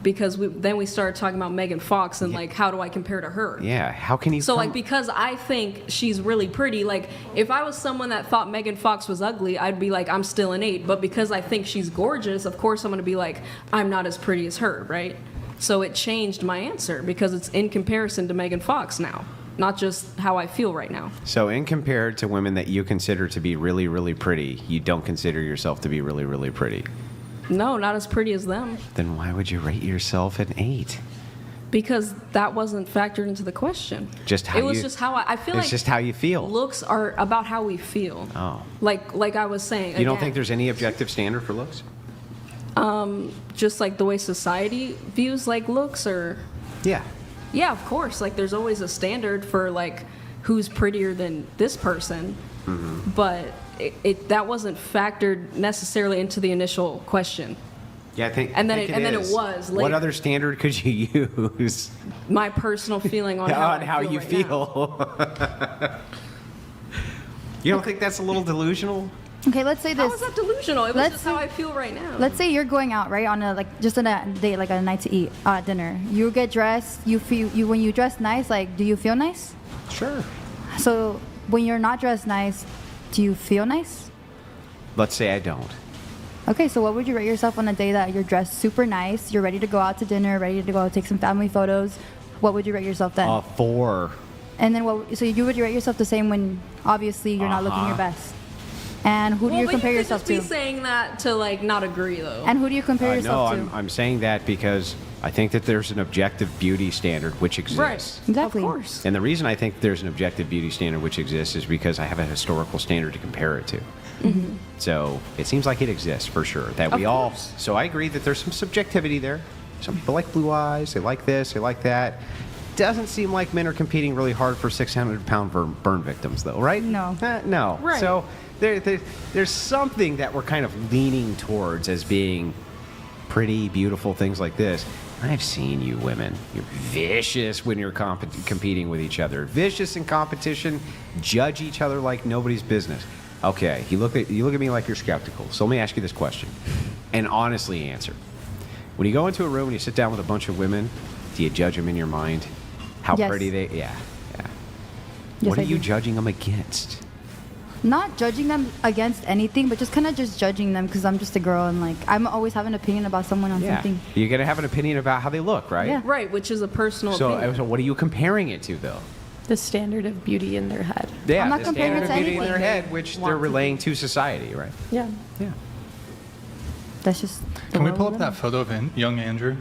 because then we started talking about Megan Fox and like how do I compare to her? Yeah, how can you? So like because I think she's really pretty, like if I was someone that thought Megan Fox was ugly, I'd be like I'm still an 8. But because I think she's gorgeous, of course I'm going to be like I'm not as pretty as her, right? So it changed my answer because it's in comparison to Megan Fox now, not just how I feel right now. So in compared to women that you consider to be really, really pretty, you don't consider yourself to be really, really pretty. No, not as pretty as them. Then why would you rate yourself an 8? Because that wasn't factored into the question. Just how it was just how I feel like it's just how you feel. Looks are about how we feel. Oh. Like I was saying. You don't think there's any objective standard for looks? Just like the way society views like looks or Yeah. Yeah, of course. Like there's always a standard for like who's prettier than this person. But that wasn't factored necessarily into the initial question. Yeah, I think. And then it it was later. What other standard could you use? My personal feeling on how you right feel. You don't think that's a little delusional? Okay, let's say this. How is that delusional? It was just how I feel right now. Let's say you're going out, right, on a just on a date, like a night to eat, dinner. You get dressed. When you dress nice, like, do you feel nice? Sure. So when you're not dressed nice, do you feel nice? Let's say I don't. Okay, so what would you rate yourself on a day that you're dressed super nice, you're ready to go out to dinner, ready to go take some family photos? What would you rate yourself then? 4. And then so you would rate yourself the same when obviously you're not looking your best. And who do you compare yourself to? You could just be saying that to like not agree though. And who do you compare yourself to? No, I'm saying that because I think that there's an objective beauty standard which exists. Right. Exactly. Of course. And the reason I think there's an objective beauty standard which exists is because I have a historical standard to compare it to. So it seems like it exists for sure. That we all. So I agree that there's some subjectivity there. Some people like blue eyes. They like this. They like that. Doesn't seem like men are competing really hard for 600-pound burn victims, though, right? No. No. Right. So there's something that we're kind of leaning towards as being pretty, beautiful, things like this. I've seen you women. You're vicious when you're competing with each other. Vicious in competition. Judge each other like nobody's business. Okay, you look at me like you're skeptical. So let me ask you this question, and honestly answer. When you go into a room and you sit down with a bunch of women, do you judge them in your mind? How Yes. pretty they? Yeah. Yes, What are I you do. judging them against? Not judging them against anything, but just kind of just judging them because I'm just a girl and like I'm always have an opinion about someone on something. You're gonna have an opinion about how they look, right? Yeah. Right, which is a personal So, opinion. so what are you comparing it to, though? The standard of beauty in their head. Yeah, I'm not the comparing standard it to of beauty in their anything. head, which Want they're to relaying to society, right? Yeah. Yeah. That's just. the Can we world pull we up live that photo of young Andrew?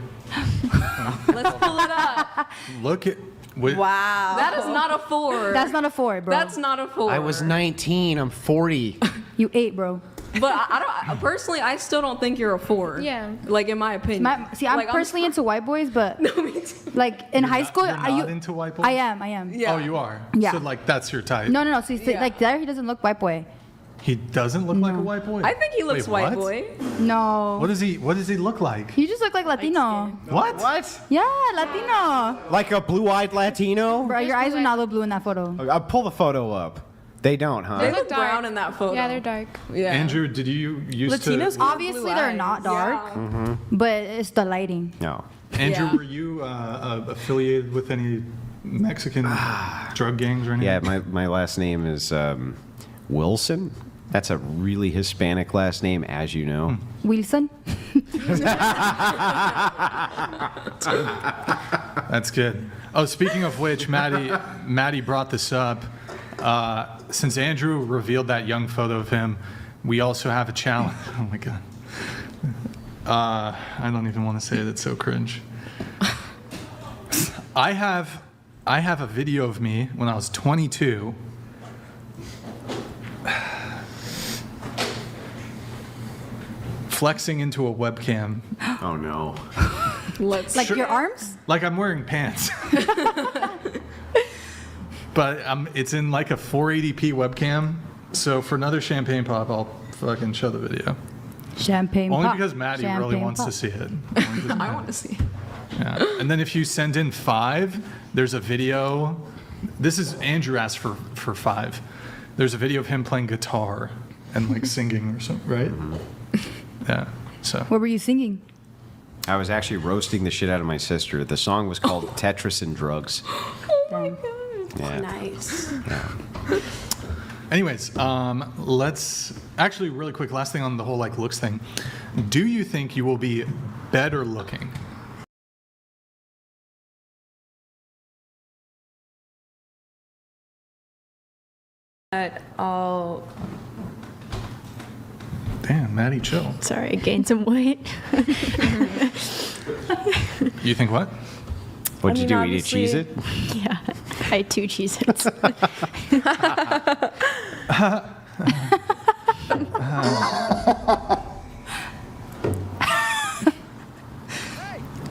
Let's pull it up. Look at. Wait, Wow. That is not a 4. in. That's not a 4, bro. That's not a 4. I was 19. I'm 40. You 8, bro. But I don't. Personally, I still don't think you're a 4. Yeah. Like in my opinion. I'm Like, personally into white boys, but No, me too. like in high school, You're are not you into white boys? I am. Yeah. Oh, you are? Yeah. So, like, that's your type? No. So he's Yeah. like there, he doesn't look white boy. He doesn't look like a white boy? I think he looks Wait, white what? boy. No. What does he look like? You just look like Latino. What? What? Yeah, Latino. Like a blue-eyed Latino? Bro, your eyes are not look blue in that photo. I'll pull the photo up. They don't, huh? They look look dark. brown in that photo. Yeah, they're dark. Yeah. Andrew, did you used Latinos to... Obviously, Blue they're eyes. not dark, Yeah. but it's the lighting. No. Andrew, Yeah. were you affiliated with any Mexican drug gangs or anything? Yeah, my last name is Wilson. That's a really Hispanic last name, as you know. Wilson. That's good. Oh, speaking of which, Maddie brought this up. Since Andrew revealed that young photo of him, we also have a challenge. Oh my god. I don't even want to say it. It's so cringe. I have a video of me when I was 22. Flexing into a webcam Oh, no. Let's. Like your arms? like I'm wearing pants. But it's in like a 480p webcam. So for another champagne pop, I'll fucking show the video. Champagne Only pop. because Maddie really Champagne wants pop. to see it. I want to see. Yeah. And then if you send in 5, there's a video. This is Andrew asked for 5. There's a video of him playing guitar and like singing or something, right? Yeah. So What were you singing? I was actually roasting the shit out of my sister. The song was called Tetris and Drugs. Dang. Yeah. Nice. anyways, let's actually really quick, last thing on the whole like looks thing. Do you think you will be better looking? I'll. Damn, Maddie, chill. Sorry, I gained some weight. You think what? What'd you I do? mean, Eat a Cheez It? Yeah, I had 2 Cheez-Its.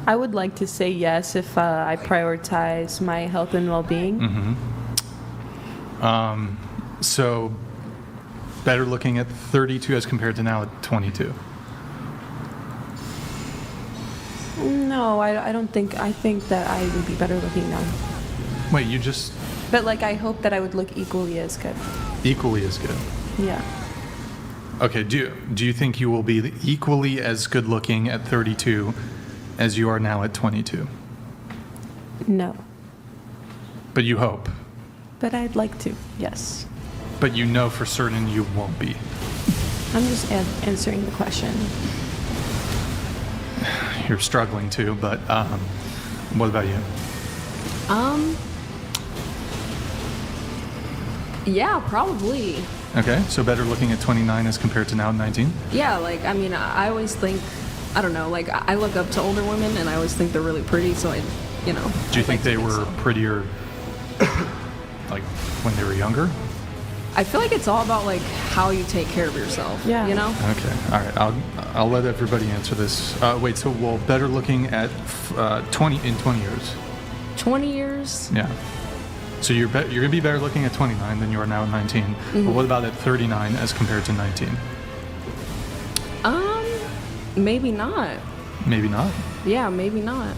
I would like to say yes if I prioritize my health and well-being. So, better looking at 32 as compared to now at 22. No, I don't think. I think that I would be better looking now. Wait, you just But like, I hope that I would look equally as good. equally as good. Yeah. Okay, do you think you will be equally as good looking at 32 as you are now at 22? No. But you hope. But I'd like to. Yes. But you know for certain you won't be. I'm just answering the question. You're struggling too, but what about you? Yeah, probably. Okay, so better looking at 29 as compared to now at 19? Yeah, like, I mean, I always think, I don't know, like, I look up to older women and I always think they're really pretty, so you know. Do you I'd think like to they were so. prettier like when they were younger? I feel like it's all about, like, how you take care of yourself, Yeah. you know? Okay, all right. I'll let everybody answer this. Wait, so well, better looking at 20 years. 20 years? Yeah. So you're gonna be better looking at 29 than you are now at 19. But what about at 39 as compared to 19? Maybe not. Maybe not. Yeah, maybe not.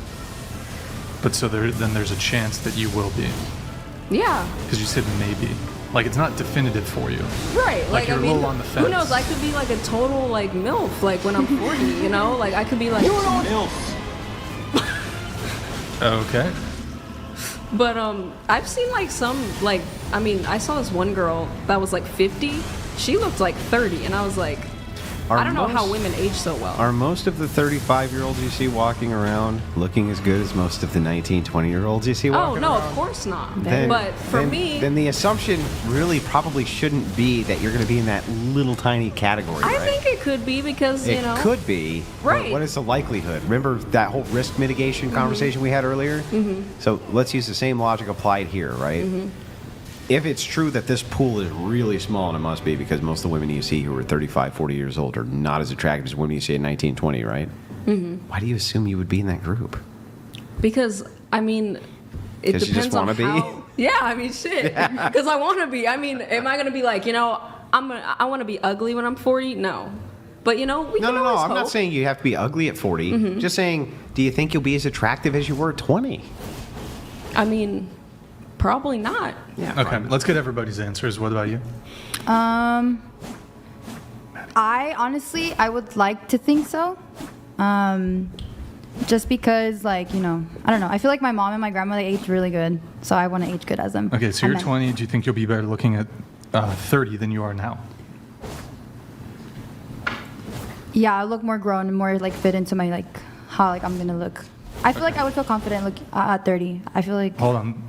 But so then there's a chance that you will be, Yeah. because you said maybe. Like it's not definitive for you. Right. Like you're I a mean, little on the who fence. knows? I could be like a total like MILF, like when I'm 40, you know? Like I could be like Okay. But I've seen like some like I mean, I saw this one girl that was like 50. She looked like 30 and I was like I don't know how women age so well. Are most of the 35-year-olds you see walking around looking as good as most of the 19, 20-year-olds you see walking Oh, no, around? of course not. Then- but for then- me Then the assumption really probably shouldn't be that you're going to be in that little tiny category, I right? think it could be because, It you know. could be. but Right. what is the likelihood? Remember that whole risk mitigation conversation we had earlier? Mm-hmm. So let's use the same logic applied here, right? Mm-hmm. If it's true that this pool is really small, and it must be because most of the women you see who are 35, 40 years old are not as attractive as women you see at 19, 20, right? Mm-hmm. Why do you assume you would be in that group? Because, I mean, it 'Cause you just depends on wanna be? how. Yeah, I mean, shit. Because I want to be. I mean, am I going to be like, you know, I want to be ugly when I'm 40? No. But, you know, we No, can always I'm not hope. saying you have to be ugly at 40. Just saying, do you think you'll be as attractive as you were at 20? I mean, probably not. Yeah. Okay, let's get everybody's answers. What about you? I honestly, I would like to think so. Just because, like, you know, I don't know. I feel like my mom and my grandmother aged really good, so I want to age good as them. Okay, so And you're then- 20. Do you think you'll be better looking at 30 than you are now? Yeah, I look more grown and more like fit into my like how like I'm gonna look. I feel like I would feel confident look at 30. I feel like Hold on.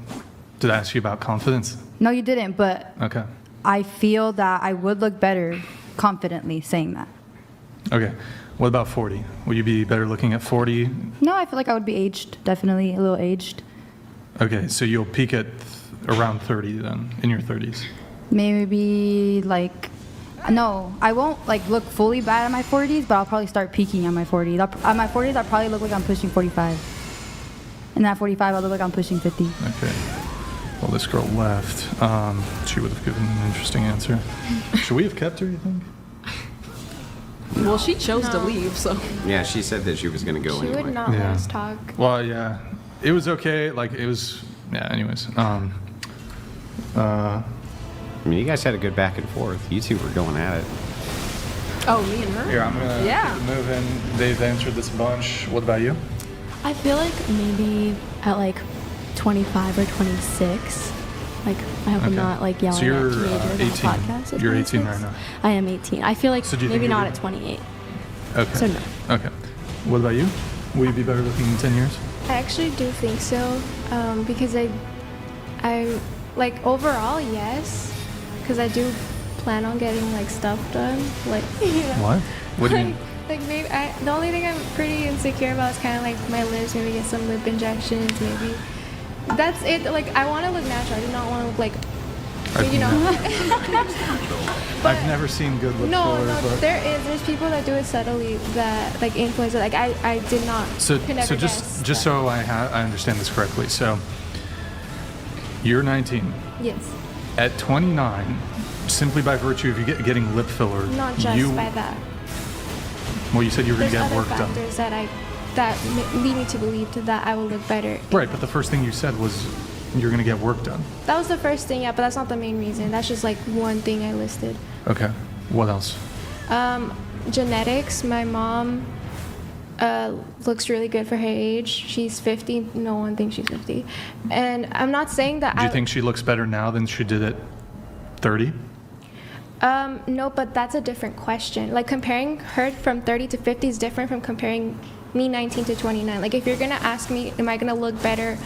Did I ask you about confidence? no, you didn't, but Okay. I feel that I would look better confidently saying that. Okay. What about 40? Will you be better looking at 40? No, I feel like I would be aged, definitely a little aged. Okay, so you'll peak at around 30 then, in your 30s. Maybe like no, I won't like look fully bad at my 40s, but I'll probably start peaking at my 40s. At my 40s, I'll probably look like I'm pushing 45. And at 45, I'll look like I'm pushing 50. Okay. Well, this girl left. She would have given an interesting answer. Should we have kept her, you think? Well, she chose to leave, so. Yeah, she said that she was going to go She anyway. would not let Yeah. us talk. Well, yeah. It was okay. Like, it was... Yeah, anyways. I mean, you guys had a good back and forth. You two were going at it. Oh, me and her? Here, I'm going to Yeah. move in. They've answered this a bunch. What about you? I feel like maybe at like 25 or 26. Like, I hope I'm Okay. not like yelling So you're, at teenagers on 18. a podcast. At You're 18 26. right now. I am 18. I feel like So do you think maybe you'll not be- at 28. Okay. So no. Okay. What about you? Will you be better looking in 10 years? I actually do think so, because I like overall yes, because I do plan on getting like stuff done, like you know. What? What do you mean? Like maybe the only thing I'm pretty insecure about is kind of like my lips. Maybe get some lip injections. Maybe that's it. Like I want to look natural. I do not want to look like you know. I've never seen good lip No, filler, no, but... there's people that do it subtly that like influence it. Like I did not. So, could never so guess just that. so I understand this correctly, so you're 19. Yes, At 29, simply by virtue of you getting lip filler, not just you, by that. well, you said you were going There's to get other work done. factors that lead me to believe that I will look better. Right, but the first thing you said was you're going to get work done. That was the first thing, yeah, but that's not the main reason. That's just like one thing I listed. Okay. What else? Genetics. My mom looks really good for her age. She's 50. No one thinks she's 50. And I'm not saying that Do you think she looks better now than she did at 30? No, but that's a different question. Like comparing her from 30 to 50 is different from comparing me 19 to 29. Like if you're gonna ask me, am I gonna look better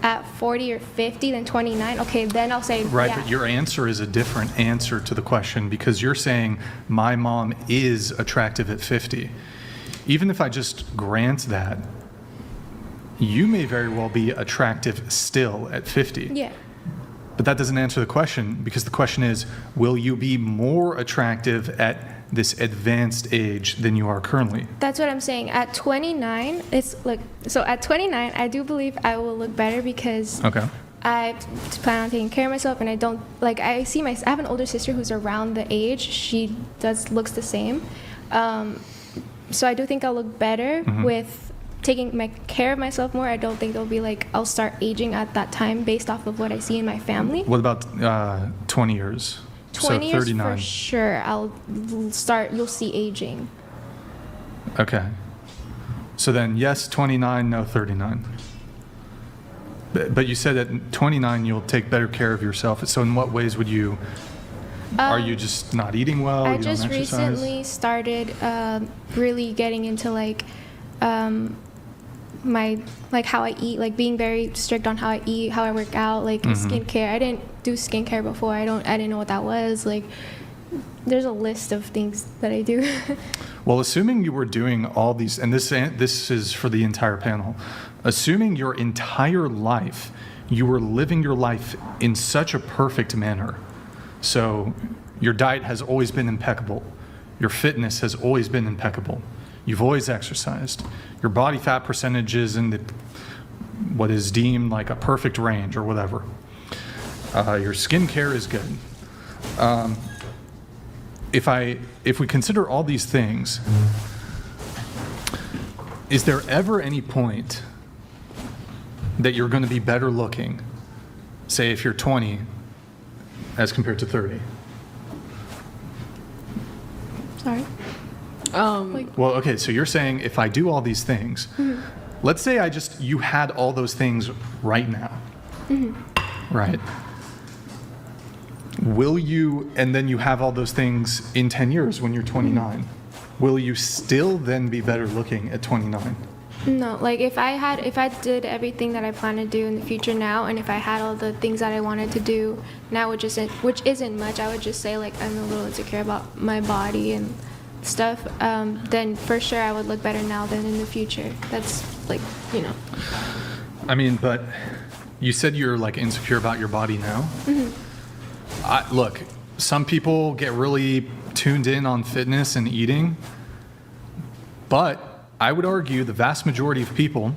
at 40 or 50 than 29? Okay, then I'll say Right, yeah. but your answer is a different answer to the question because you're saying my mom is attractive at 50. Even if I just grant that, you may very well be attractive still at 50. Yeah. But that doesn't answer the question because the question is, will you be more attractive at this advanced age than you are currently? That's what I'm saying. At 29, it's like so. At 29, I do believe I will look better because Okay. I plan on taking care of myself, and I don't like. I have an older sister who's around the age. She looks the same, so I do think I'll look better with taking care of myself more, I don't think it'll be like I'll start aging at that time based off of what I see in my family. What about 20 years? 20 so years 39. for sure. You'll see aging. Okay. So then, yes, 29, no 39. But you said at 29 you'll take better care of yourself. So in what ways would you? Are you just not eating well? I You don't just exercise? recently started really getting into like my like how I eat, like being very strict on how I eat, how I work out, like skincare. I didn't do skincare before. I didn't know what that was. Like there's a list of things that I do. Well, assuming you were doing all these, and this is for the entire panel, assuming your entire life you were living your life in such a perfect manner. So your diet has always been impeccable. Your fitness has always been impeccable. You've always exercised. Your body fat percentage is in what is deemed like a perfect range or whatever. Your skincare is good. If we consider all these things, is there ever any point that you're going to be better looking, say if you're 20 as compared to 30? Sorry. Well, okay, so you're saying if I do all these things, let's say you had all those things right now, right? Will you, and then you have all those things in 10 years when you're 29, will you still then be better looking at 29? No, like if I did everything that I plan to do in the future now, and if I had all the things that I wanted to do now, which isn't much, I would just say like I'm a little insecure about my body and stuff, then for sure I would look better now than in the future. That's like, I mean, but you said you're like insecure about your body now. Look, some people get really tuned in on fitness and eating, but I would argue the vast majority of people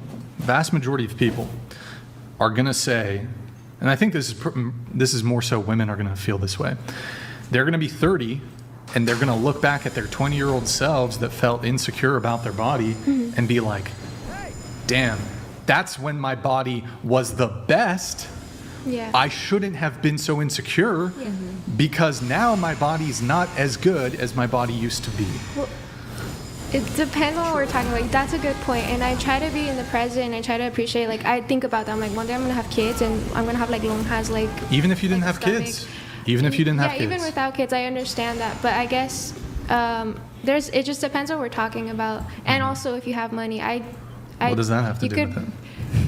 are going to say, and I think this is more so women are going to feel this way. They're going to be 30 and they're going to look back at their 20-year-old selves that felt insecure about their body and be like, damn, that's when my body was the best. Yeah. I shouldn't have been so insecure because now my body's not as good as my body used to be. Well, it depends on what we're talking about. Like, that's a good point. And I try to be in the present and I try to appreciate, like, I think about that. I'm like, one day I'm going to have kids and I'm going to have, like, long has, like... Even if you didn't have kids. Even if you didn't have kids. Yeah, even without kids, I understand that. But I guess it just depends on what we're talking about. And also, if you have money, what does that have to do with it?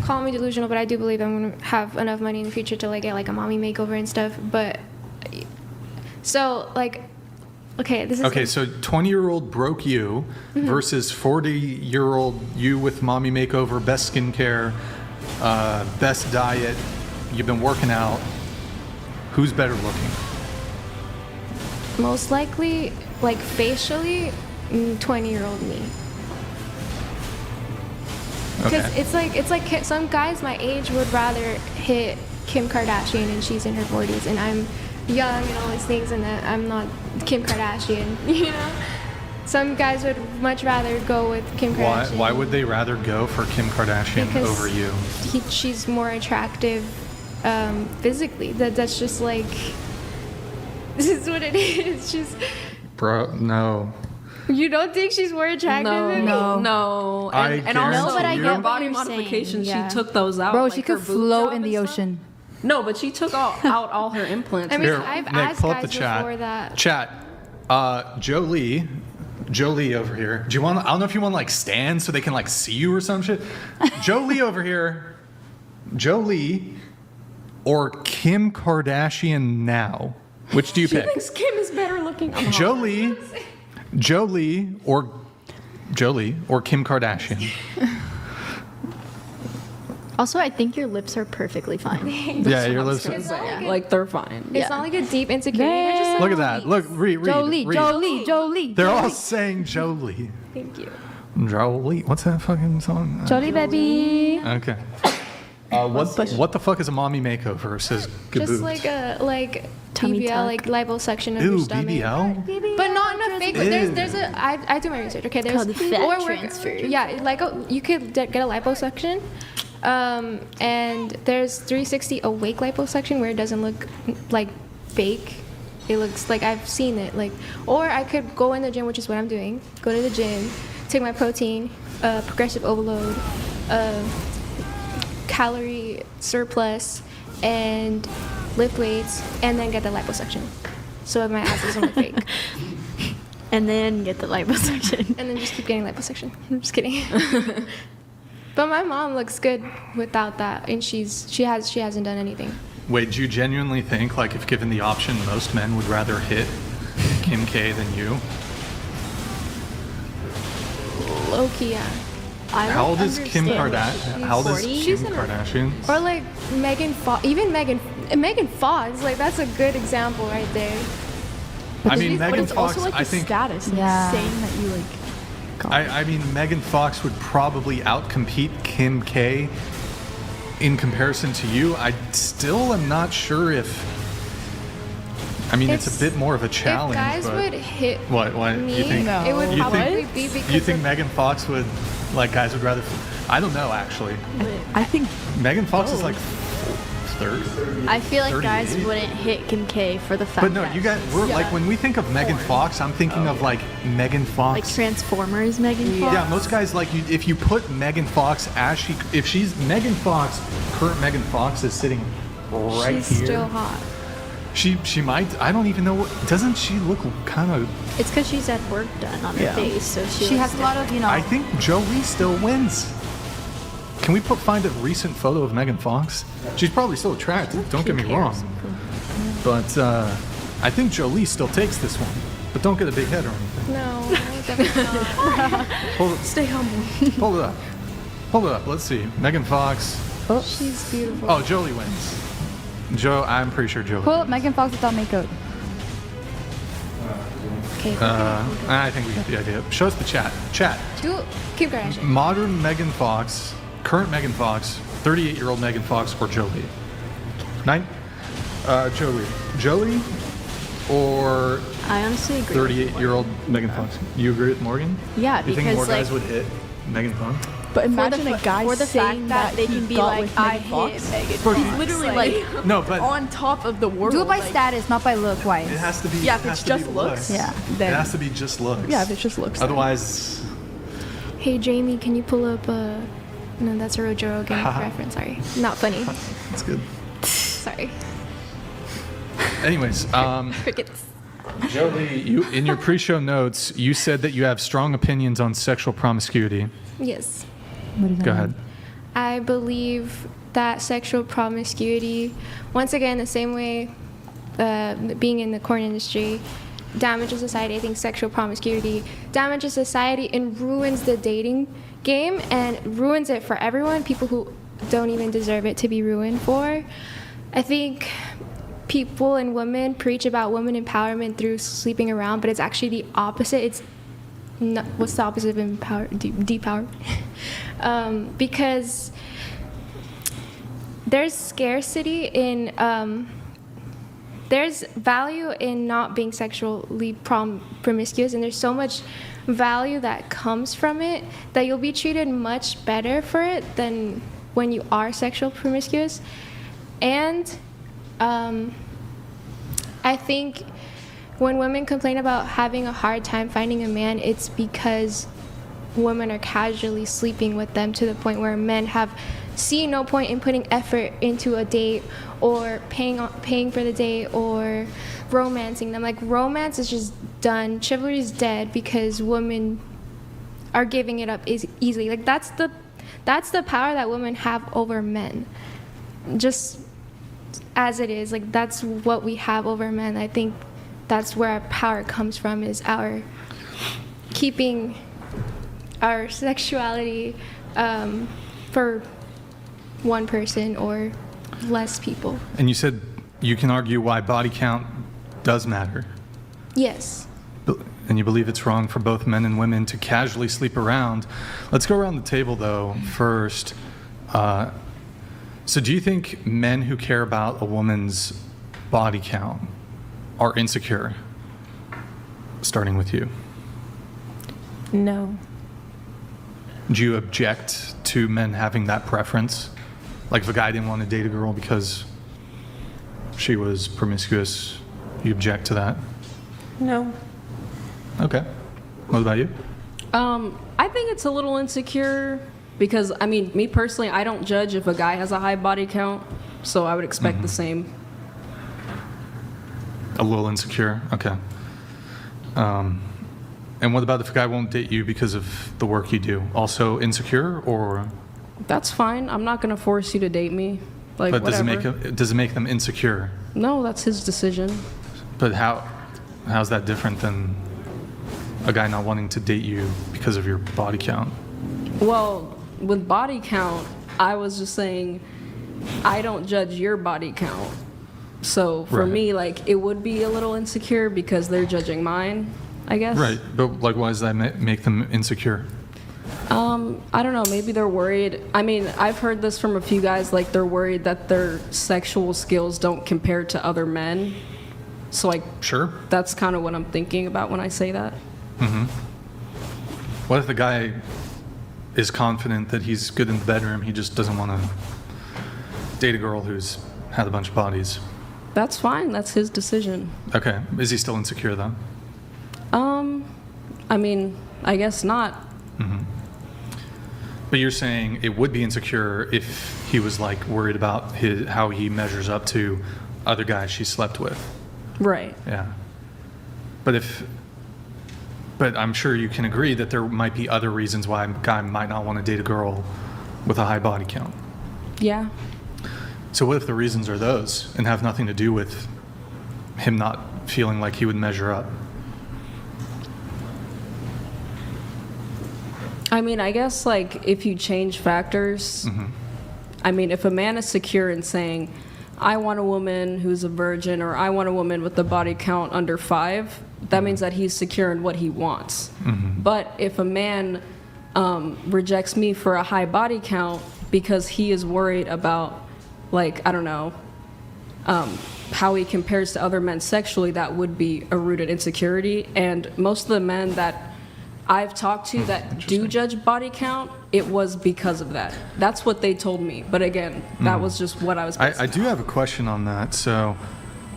Call me delusional, but I do believe I'm going to have enough money in the future to, like, get, like, a mommy makeover and stuff. But... So, like... Okay, this is... Okay, so 20-year-old broke you versus 40-year-old you with mommy makeover, best skincare, best diet, you've been working out. Who's better looking? Most likely, like, facially, 20-year-old me. Because it's like some guys my age would rather hit Kim Kardashian and she's in her 40s and I'm young and all these things and that I'm not Kim Kardashian, Some guys would much rather go with Kim Kardashian. Why would they rather go for Kim Kardashian because over you? She's more attractive physically. That's just like, this is what it is. She's... Bro, no. You don't think she's more attractive than me? No. And also, but I get her what body you're modifications, saying. she took those out. Bro, like she her could boob float job in the and stuff. ocean. No, but she took out all her implants. I mean, Here, I've Nick, asked pull up guys the chat. before that. Chat. Jolie over here. Do you want? I don't know if you want to like stand so they can like see you or some shit. Jolie over here. Jolie or Kim Kardashian now? Which do you pick? She thinks Kim is better looking. Jolie or Kim Kardashian? Also, I think your lips are perfectly fine. Yeah, your lips. Like they're fine. It's not like a deep insecurity. They're just like, Look at that. Look, read. Jolie. They're all saying Jolie. Thank you. Jolie. What's that fucking song? Jolie, baby. Okay. What the fuck is a mommy makeover? Says Just Gaboot. like a Tummy BBL, tuck. like liposuction of your Ew, stomach. BBL? But not in a fake. But there's a. I do my research. Okay, there's called fat transfer. Yeah, like you could get a liposuction, and there's 360 awake liposuction where it doesn't look like fake. It looks like I've seen it. Like, or I could go in the gym, which is what I'm doing. Go to the gym, take my protein, progressive overload, calorie surplus, and lift weights, and then get the liposuction. So my ass doesn't look fake. And then get the liposuction. And then just keep getting liposuction. I'm just kidding. But my mom looks good without that, and she hasn't done anything. Wait, do you genuinely think, like, if given the option, most men would rather hit Kim K than you? Low-key, yeah. How old is Kim Kardashian? How old is 40? Kim Kardashian? Or like Megan Fox, even Megan Fox, like that's a good example right there. I mean, But Megan it's Fox, also like I the think. status. And Yeah. saying that you like. I mean, Megan Fox would probably outcompete Kim K in comparison to you. I still am not sure if. I mean, it's a bit more of a challenge. If guys but would hit what me, you think? No. it would You probably think- be because You think of, Megan Fox would, like, guys would rather? I don't know actually. I think Megan Fox is like third. I feel like 38. guys wouldn't hit Kim K for the fact But no, that you got. We're like when we think of Megan Fox, I'm thinking of like Megan Fox. like Transformers Megan Fox. Yeah, most guys like you. If you put Megan Fox as if she's Megan Fox, current Megan Fox is sitting right she's here. still hot. She might. I don't even know. Doesn't she look kind of? It's because she's had work done on her Yeah. face, so She has a lot of, I think Jolie still wins. Can we find a recent photo of Megan Fox? She's probably still attractive. Don't get me wrong. But I think Jolie still takes this one. But don't get a big head or anything. No, definitely not. Stay humble. Hold it up. Hold it up. Let's see. Megan Fox. She's beautiful. Oh, Jolie wins. I'm pretty sure Jolie. Pull up Megan Fox without makeup. Okay. I think we got the idea. Show us the chat. Chat. Do Kim Kardashian. Modern Megan Fox, current Megan Fox, 38-year-old Megan Fox, or Jolie? Jolie. Jolie or I honestly agree. 38-year-old Megan Fox? You agree with Morgan? Yeah, You think more because guys like would hit Megan Fox? But imagine a guy for the saying fact that they he can be got like, with I Megan Fox. hit Megan Bro, Fox. He's literally like No, but on top of the world. Do it by like, status, not by look wise. it has to be. Yeah, it if has it's to be just looks, Yeah. It then has to be just looks. yeah, if it just looks. then- Otherwise, Hey Jamie, can you pull up? No, that's a Joe Rogan reference. Sorry, not funny. it's good. Sorry. Anyways, Crickets. Jolie, you in your pre-show notes, you said that you have strong opinions on sexual promiscuity. Yes. Go ahead. I believe that sexual promiscuity, once again, the same way being in the corn industry, damages society. I think sexual promiscuity damages society and ruins the dating game and ruins it for everyone, people who don't even deserve it to be ruined for. I think people and women preach about women empowerment through sleeping around, but it's actually the opposite. It's not, what's the opposite of empower? Depower. Because there's scarcity in, there's value in not being sexually promiscuous, and there's so much value that comes from it that you'll be treated much better for it than when you are sexual promiscuous. And I think when women complain about having a hard time finding a man, it's because women are casually sleeping with them to the point where men have seen no point in putting effort into a date or paying for the date or romancing them. Like, romance is just done. Chivalry is dead because women are giving it up easily. Like, that's the power that women have over men. Just as it is, like, that's what we have over men. I think that's where our power comes from, is our keeping our sexuality for one person or less people. And you said you can argue why body count does matter. Yes. And you believe it's wrong for both men and women to casually sleep around. Let's go around the table, though, first. So do you think men who care about a woman's body count are insecure? Starting with you. No. Do you object to men having that preference? Like if a guy didn't want to date a girl because she was promiscuous, you object to that? No. Okay. What about you? I think it's a little insecure because, I mean, me personally, I don't judge if a guy has a high body count, so I would expect the same. A little insecure? Okay. And what about if a guy won't date you because of the work you do? Also insecure, or? That's fine. I'm not going to force you to date me. Like, But whatever. does it make them insecure? No, that's his decision. But how's that different than a guy not wanting to date you because of your body count? Well, with body count, I was just saying I don't judge your body count. So for Right. me, like, it would be a little insecure because they're judging mine, I guess. Right, but like, why does that make them insecure? I don't know. Maybe they're worried. I mean, I've heard this from a few guys. Like, they're worried that their sexual skills don't compare to other men. So, like, Sure. that's kind of what I'm thinking about when I say that. What if the guy is confident that he's good in the bedroom, he just doesn't want to date a girl who's had a bunch of bodies? That's fine. That's his decision. Okay, is he still insecure though? I mean, I guess not. But you're saying it would be insecure if he was like worried about how he measures up to other guys she slept with. Right. Yeah. But I'm sure you can agree that there might be other reasons why a guy might not want to date a girl with a high body count. Yeah. So what if the reasons are those and have nothing to do with him not feeling like he would measure up? I mean, I guess, like, if you change factors, I mean, if a man is secure in saying, I want a woman who's a virgin, or I want a woman with a body count under 5, that means that he's secure in what he wants. But if a man rejects me for a high body count because he is worried about, like, I don't know, how he compares to other men sexually, that would be a rooted insecurity. And most of the men that I've talked to that do judge body count, it was because of that. That's what they told me. But again, that was just what I was basing I do have a question on that. So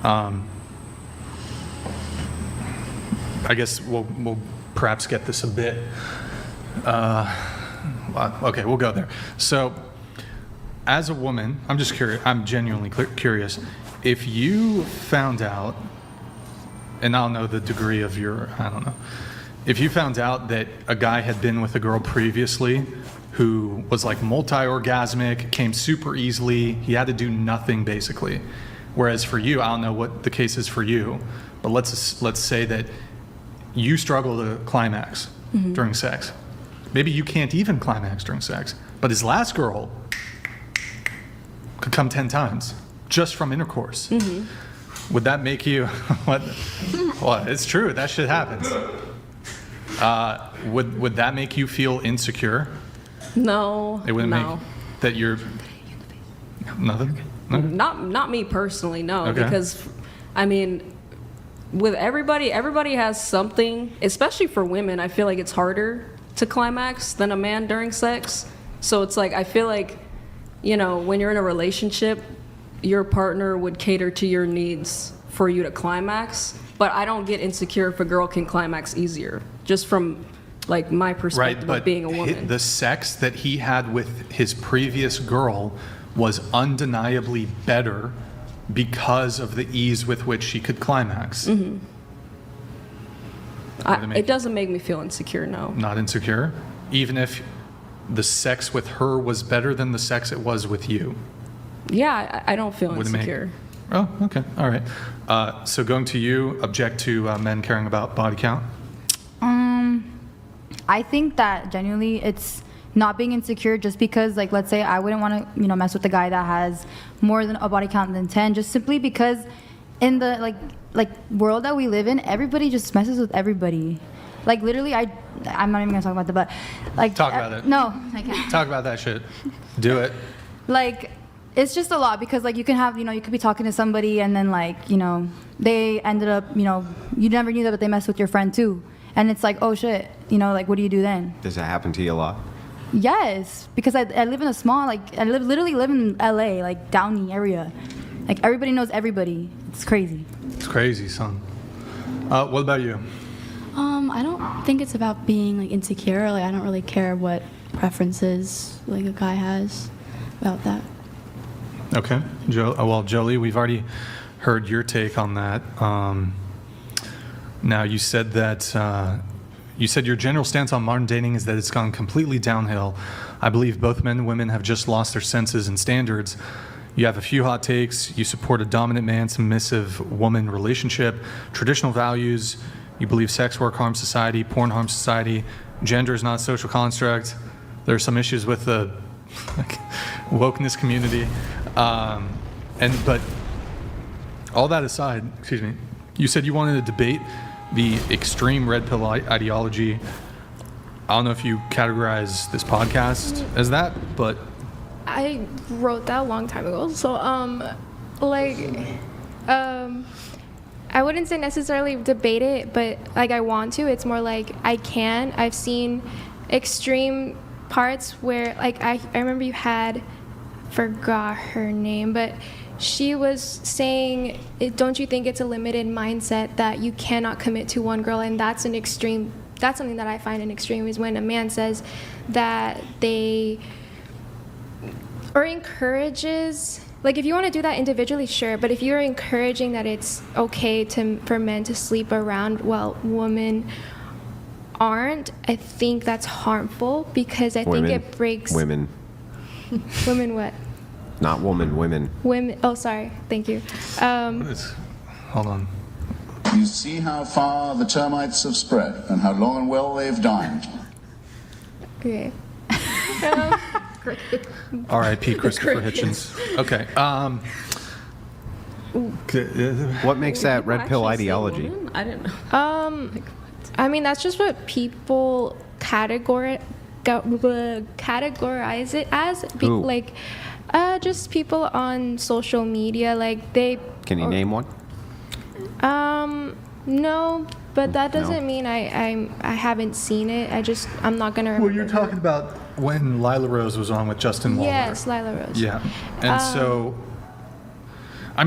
I guess we'll perhaps get this a bit. Okay, we'll go there. So as a woman, I'm just curious, I'm genuinely curious, if you found out, and I'll know the degree of your, I don't know, if you found out that a guy had been with a girl previously who was like multi-orgasmic, came super easily, he had to do nothing basically, whereas for you, I don't know what the case is for you, but let's say that you struggle to climax during sex. Maybe you can't even climax during sex, but his last girl could come 10 times just from intercourse. Would that make you, what? Well, it's true, that shit happens. Would that make you feel insecure? No. It wouldn't make that you're nothing? No? Not me personally, no. Okay. Because, I mean, with everybody has something, especially for women, I feel like it's harder to climax than a man during sex. So it's like, I feel like, you know, when you're in a relationship, your partner would cater to your needs for you to climax. But I don't get insecure if a girl can climax easier, just from like my perspective of being a woman. The sex that he had with his previous girl was undeniably better because of the ease with which she could climax. It doesn't make me feel insecure, no. Not insecure? Even if the sex with her was better than the sex it was with you? Yeah, I don't feel insecure. Oh, okay. All right. So going to you, object to men caring about body count? I think that genuinely it's not being insecure just because, like, let's say I wouldn't want to, mess with a guy that has more than a body count than 10, just simply because in the like world that we live in, everybody just messes with everybody. Like, literally, I'm not even gonna talk about that, but like talk about it. No, I can't. Talk about that shit. Do it. Like, it's just a lot because like you can have, you could be talking to somebody and then like, they ended up, you never knew that, but they messed with your friend too. And it's like, oh shit, like what do you do then? Does it happen to you a lot? Yes, because I live in a small, like, literally live in LA, like Downey area. Like everybody knows everybody. It's crazy. It's crazy, son. What about you? I don't think it's about being like insecure. Like I don't really care what preferences like a guy has about that. Okay, Jolie, we've already heard your take on that. Now you said that your general stance on modern dating is that it's gone completely downhill. I believe both men and women have just lost their senses and standards. You have a few hot takes. You support a dominant man, submissive woman relationship, traditional values. You believe sex work harms society, porn harms society, gender is not a social construct. There are some issues with the wokeness community. But all that aside, you said you wanted to debate the extreme red pill ideology. I don't know if you categorize this podcast as that, but I wrote that a long time ago. So, I wouldn't say necessarily debate it, but like I want to. It's more like I can. I've seen extreme parts where, like, I remember you had, forgot her name, but she was saying, don't you think it's a limited mindset that you cannot commit to one girl? And that's an extreme. That's something that I find an extreme, is when a man says that they, or encourages, like if you want to do that individually, sure, but if you're encouraging that it's okay for men to sleep around while women aren't, I think that's harmful, because I think it breaks... Women. Women what? Not woman, women. Women, oh sorry, thank you. Hold on. You see how far the termites have spread and how long and well they've dined. Okay. R.I.P. Christopher Hitchens. Okay. What makes that red pill ideology? I didn't know. I mean, that's just what people categorize it as. Like, just people on social media, like they. Can you name one? No, but that doesn't mean I haven't seen it. I'm not gonna remember. Well, you're talking about when Lila Rose was on with Justin Waller. Yes, Lila Rose. Yeah, and so, I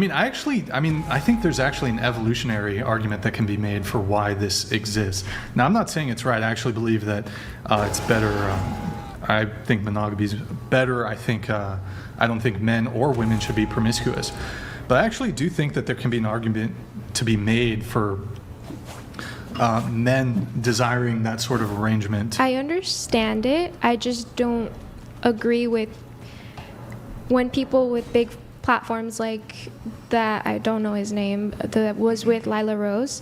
think there's actually an evolutionary argument that can be made for why this exists. Now, I'm not saying it's right. I actually believe that it's better. I think monogamy is better. I don't think men or women should be promiscuous. But I actually do think that there can be an argument to be made for men desiring that sort of arrangement. I understand it. I just don't agree with when people with big platforms like that, I don't know his name, that was with Lila Rose.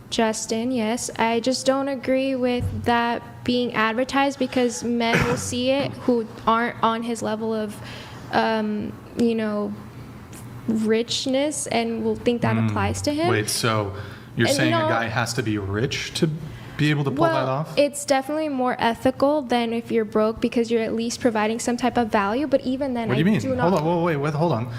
Justin, yes. I just don't agree with that being advertised, because men will see it who aren't on his level of, richness, and will think that applies to him. Wait, so you're saying a guy has to be rich to be able to pull that off? It's definitely more ethical than if you're broke, because you're at least providing some type of value. But even then, what do you mean? Hold on.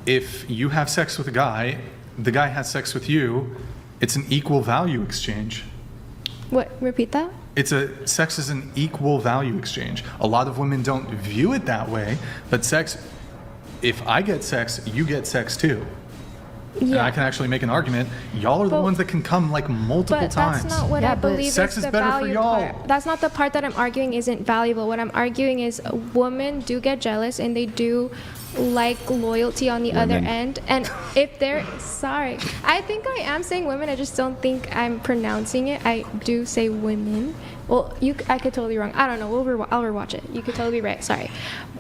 If you have sex with a guy, the guy has sex with you, it's an equal value exchange. What? Repeat that? Sex is an equal value exchange. A lot of women don't view it that way, but sex, if I get sex, you get sex too. Yeah. And I can actually make an argument. Y'all are the ones that can come like multiple times. That's not what I believe. Sex is better for y'all. Part. That's not the part that I'm arguing isn't valuable. What I'm arguing is women do get jealous, and they do like loyalty on the other end. And if they're I think I am saying women. I just don't think I'm pronouncing it. I do say women. Well, I could totally be wrong. I don't know. I'll rewatch it. You could totally be right. Sorry,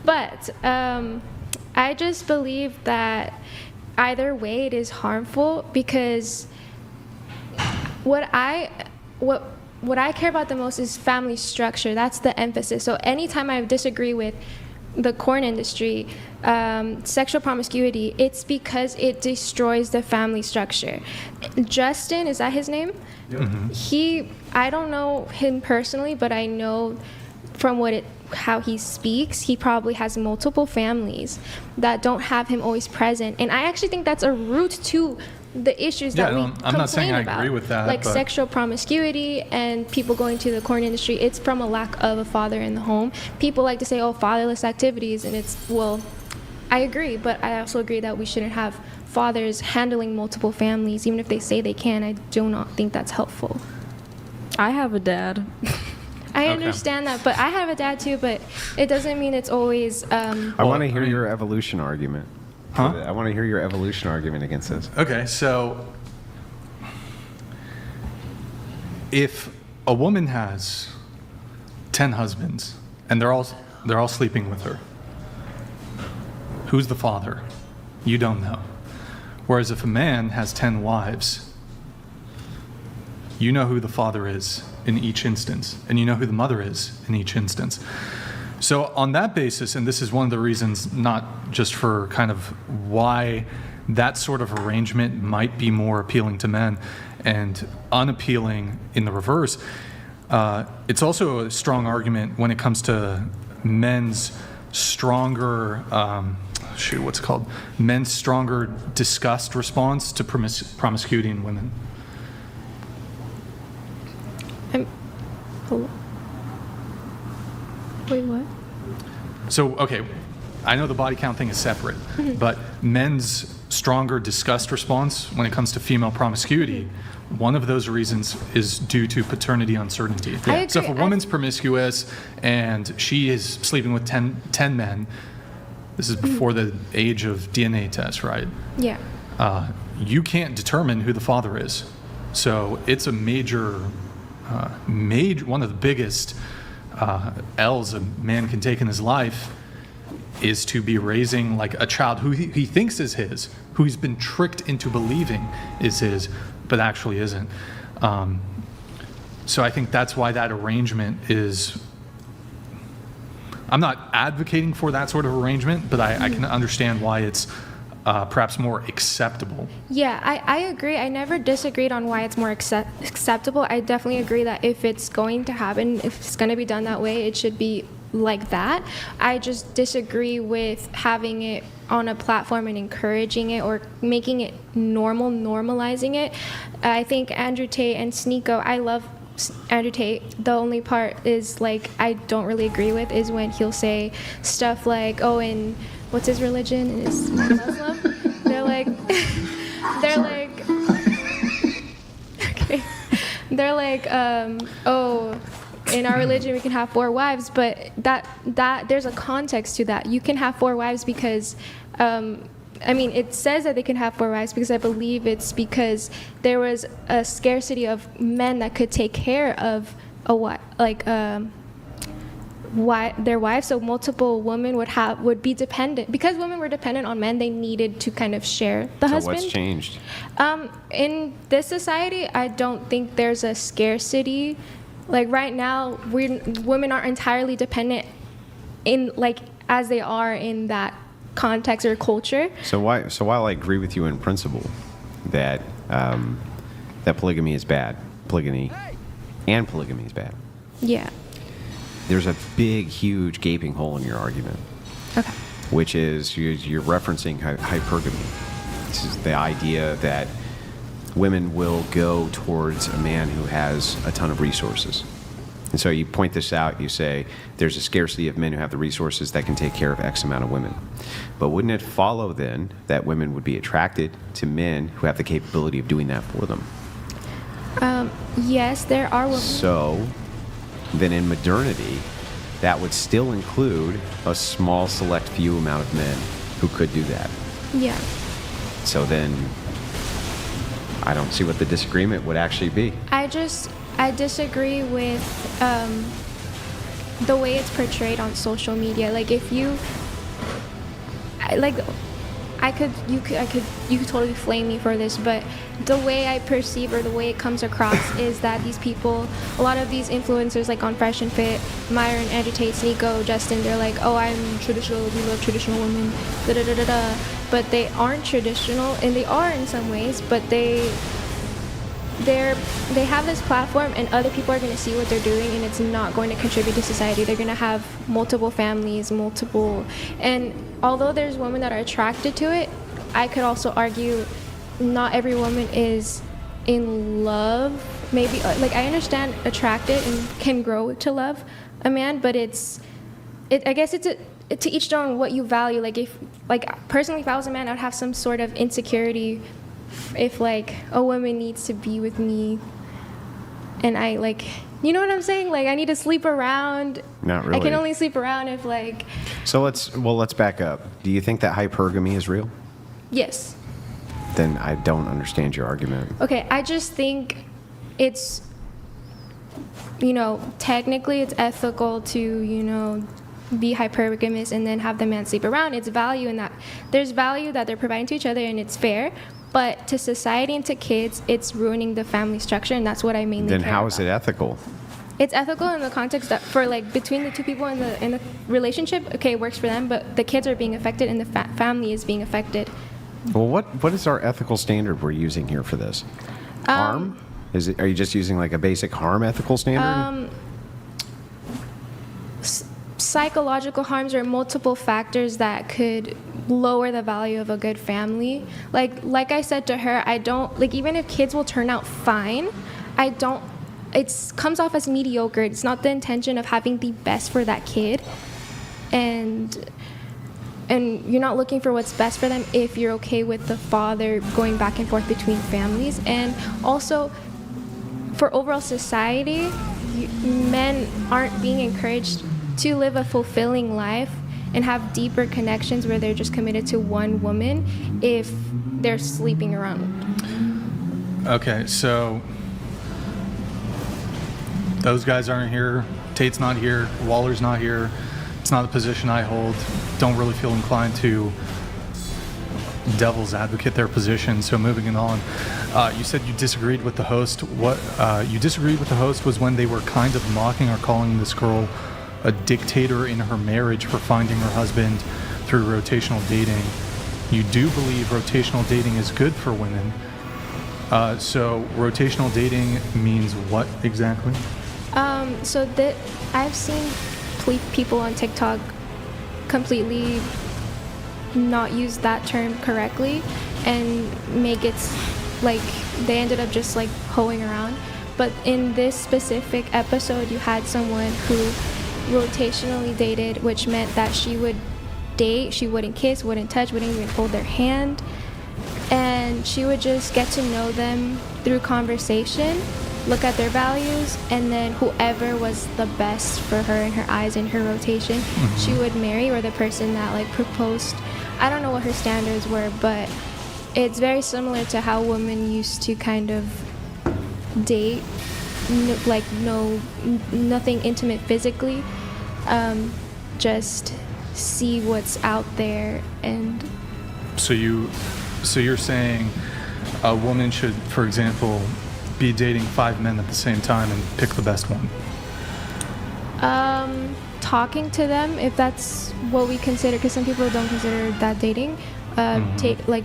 but I just believe that either way it is harmful, because what I care about the most is family structure. That's the emphasis. So anytime I disagree with the porn industry, sexual promiscuity, it's because it destroys the family structure. Justin, is that his name? Mm-hmm. I don't know him personally, but I know how he speaks, he probably has multiple families that don't have him always present. And I actually think that's a root to the issues that we I'm not saying I complain agree about, with that, like but sexual promiscuity and people going to the corn industry. It's from a lack of a father in the home. People like to say, oh, fatherless activities, and it's, well, I agree, but I also agree that we shouldn't have fathers handling multiple families, even if they say they can. I do not think that's helpful. I have a dad. I understand that, but I have a dad too, but it doesn't mean it's always... I want to hear your evolution argument. Huh? I want to hear your evolution argument against this. Okay, so if a woman has 10 husbands and they're all sleeping with her, who's the father? You don't know. Whereas if a man has 10 wives, you know who the father is in each instance, and you know who the mother is in each instance. So on that basis, and this is one of the reasons, not just for kind of why that sort of arrangement might be more appealing to men and unappealing in the reverse, it's also a strong argument when it comes to men's stronger, men's stronger disgust response to promiscuity in women. Wait, what? So, okay, I know the body count thing is separate, but men's stronger disgust response when it comes to female promiscuity, one of those reasons is due to paternity uncertainty. I So if a agree. woman's promiscuous and she is sleeping with 10 men, this is before the age of DNA tests, right? Yeah. You can't determine who the father is. So it's a major, one of the biggest L's a man can take in his life is to be raising like a child who he thinks is his, who he's been tricked into believing is his, but actually isn't. So I think that's why that arrangement is, I'm not advocating for that sort of arrangement, but I can understand why it's perhaps more acceptable. Yeah, I agree. I never disagreed on why it's more acceptable. I definitely agree that if it's going to happen, if it's going to be done that way, it should be like that. I just disagree with having it on a platform and encouraging it or making it normal, normalizing it. I think Andrew Tate and Sneeko, I love Andrew Tate. The only part is like I don't really agree with is when he'll say stuff like, oh, and what's his religion? Is Muslim? Oh, in our religion we can have 4 wives, but that there's a context to that. You can have 4 wives because it says that they can have 4 wives because I believe it's because there was a scarcity of men that could take care of their wives, so multiple women would be dependent. Because women were dependent on men, they needed to kind of share the husband. So what's changed? In this society, I don't think there's a scarcity. Like right now, women aren't entirely dependent as they are in that context or culture. So while I agree with you in principle that that polygamy is bad, polygamy is bad. Yeah. There's a big, huge gaping hole in your argument. Okay. Which is you're referencing hypergamy. This is the idea that women will go towards a man who has a ton of resources. And so you point this out, you say there's a scarcity of men who have the resources that can take care of X amount of women. But wouldn't it follow then that women would be attracted to men who have the capability of doing that for them? Yes, there are women. So then in modernity, that would still include a small select few amount of men who could do that. Yeah. So then I don't see what the disagreement would actually be. I disagree with the way it's portrayed on social media. Like if you you could totally flame me for this, but the way I perceive or the way it comes across is that these people, a lot of these influencers like on Fresh and Fit, Myron, Andrew Tate, Sneeko, Justin, they're like, oh, I'm traditional, we love traditional women, da da da da da. But they aren't traditional, and they are in some ways, but they have this platform, and other people are going to see what they're doing, and it's not going to contribute to society. They're going to have multiple families, and although there's women that are attracted to it, I could also argue not every woman is in love. Maybe like I understand attracted and can grow to love a man, but I guess it's to each their own what you value. Personally, if I was a man, I would have some sort of insecurity if like a woman needs to be with me, and I like, you know what I'm saying? Like I need to sleep around. Not really. I can only sleep around if like. So let's back up. Do you think that hypergamy is real? Yes. Then I don't understand your argument. Okay, I just think it's, technically it's ethical to, be hypergamous and then have the man sleep around. It's value in that. There's value that they're providing to each other, and it's fair. But to society and to kids, it's ruining the family structure, and that's what I mainly care about. Then how is it ethical? It's ethical in the context that for like between the two people in the relationship, okay, it works for them, but the kids are being affected and the family is being affected. Well, what is our ethical standard we're using here for this? Harm? Are you just using like a basic harm ethical standard? Psychological harms are multiple factors that could lower the value of a good family. Like I said to her, I don't like, even if kids will turn out fine, it comes off as mediocre. It's not the intention of having the best for that kid, and you're not looking for what's best for them if you're okay with the father going back and forth between families. And also for overall society, men aren't being encouraged to live a fulfilling life and have deeper connections where they're just committed to one woman if they're sleeping around. Okay, so those guys aren't here. Tate's not here. Waller's not here. It's not a position I hold. Don't really feel inclined to devil's advocate their position. So moving on, you said you disagreed with the host. What you disagreed with the host was when they were kind of mocking or calling this girl a dictator in her marriage for finding her husband through rotational dating. You do believe rotational dating is good for women. So rotational dating means what exactly? So that I've seen people on TikTok completely not use that term correctly and make it like they ended up just like hoeing around. But in this specific episode, you had someone who rotationally dated, which meant that she would date, she wouldn't kiss, wouldn't touch, wouldn't even hold their hand, and she would just get to know them through conversation, look at their values, and then whoever was the best for her in her eyes in her rotation, she would marry, or the person that like proposed. I don't know what her standards were, but it's very similar to how women used to kind of date, nothing intimate physically, just see what's out there. And so you're saying a woman should, for example, be dating 5 men at the same time and pick the best one? Talking to them, if that's what we consider, because some people don't consider that dating.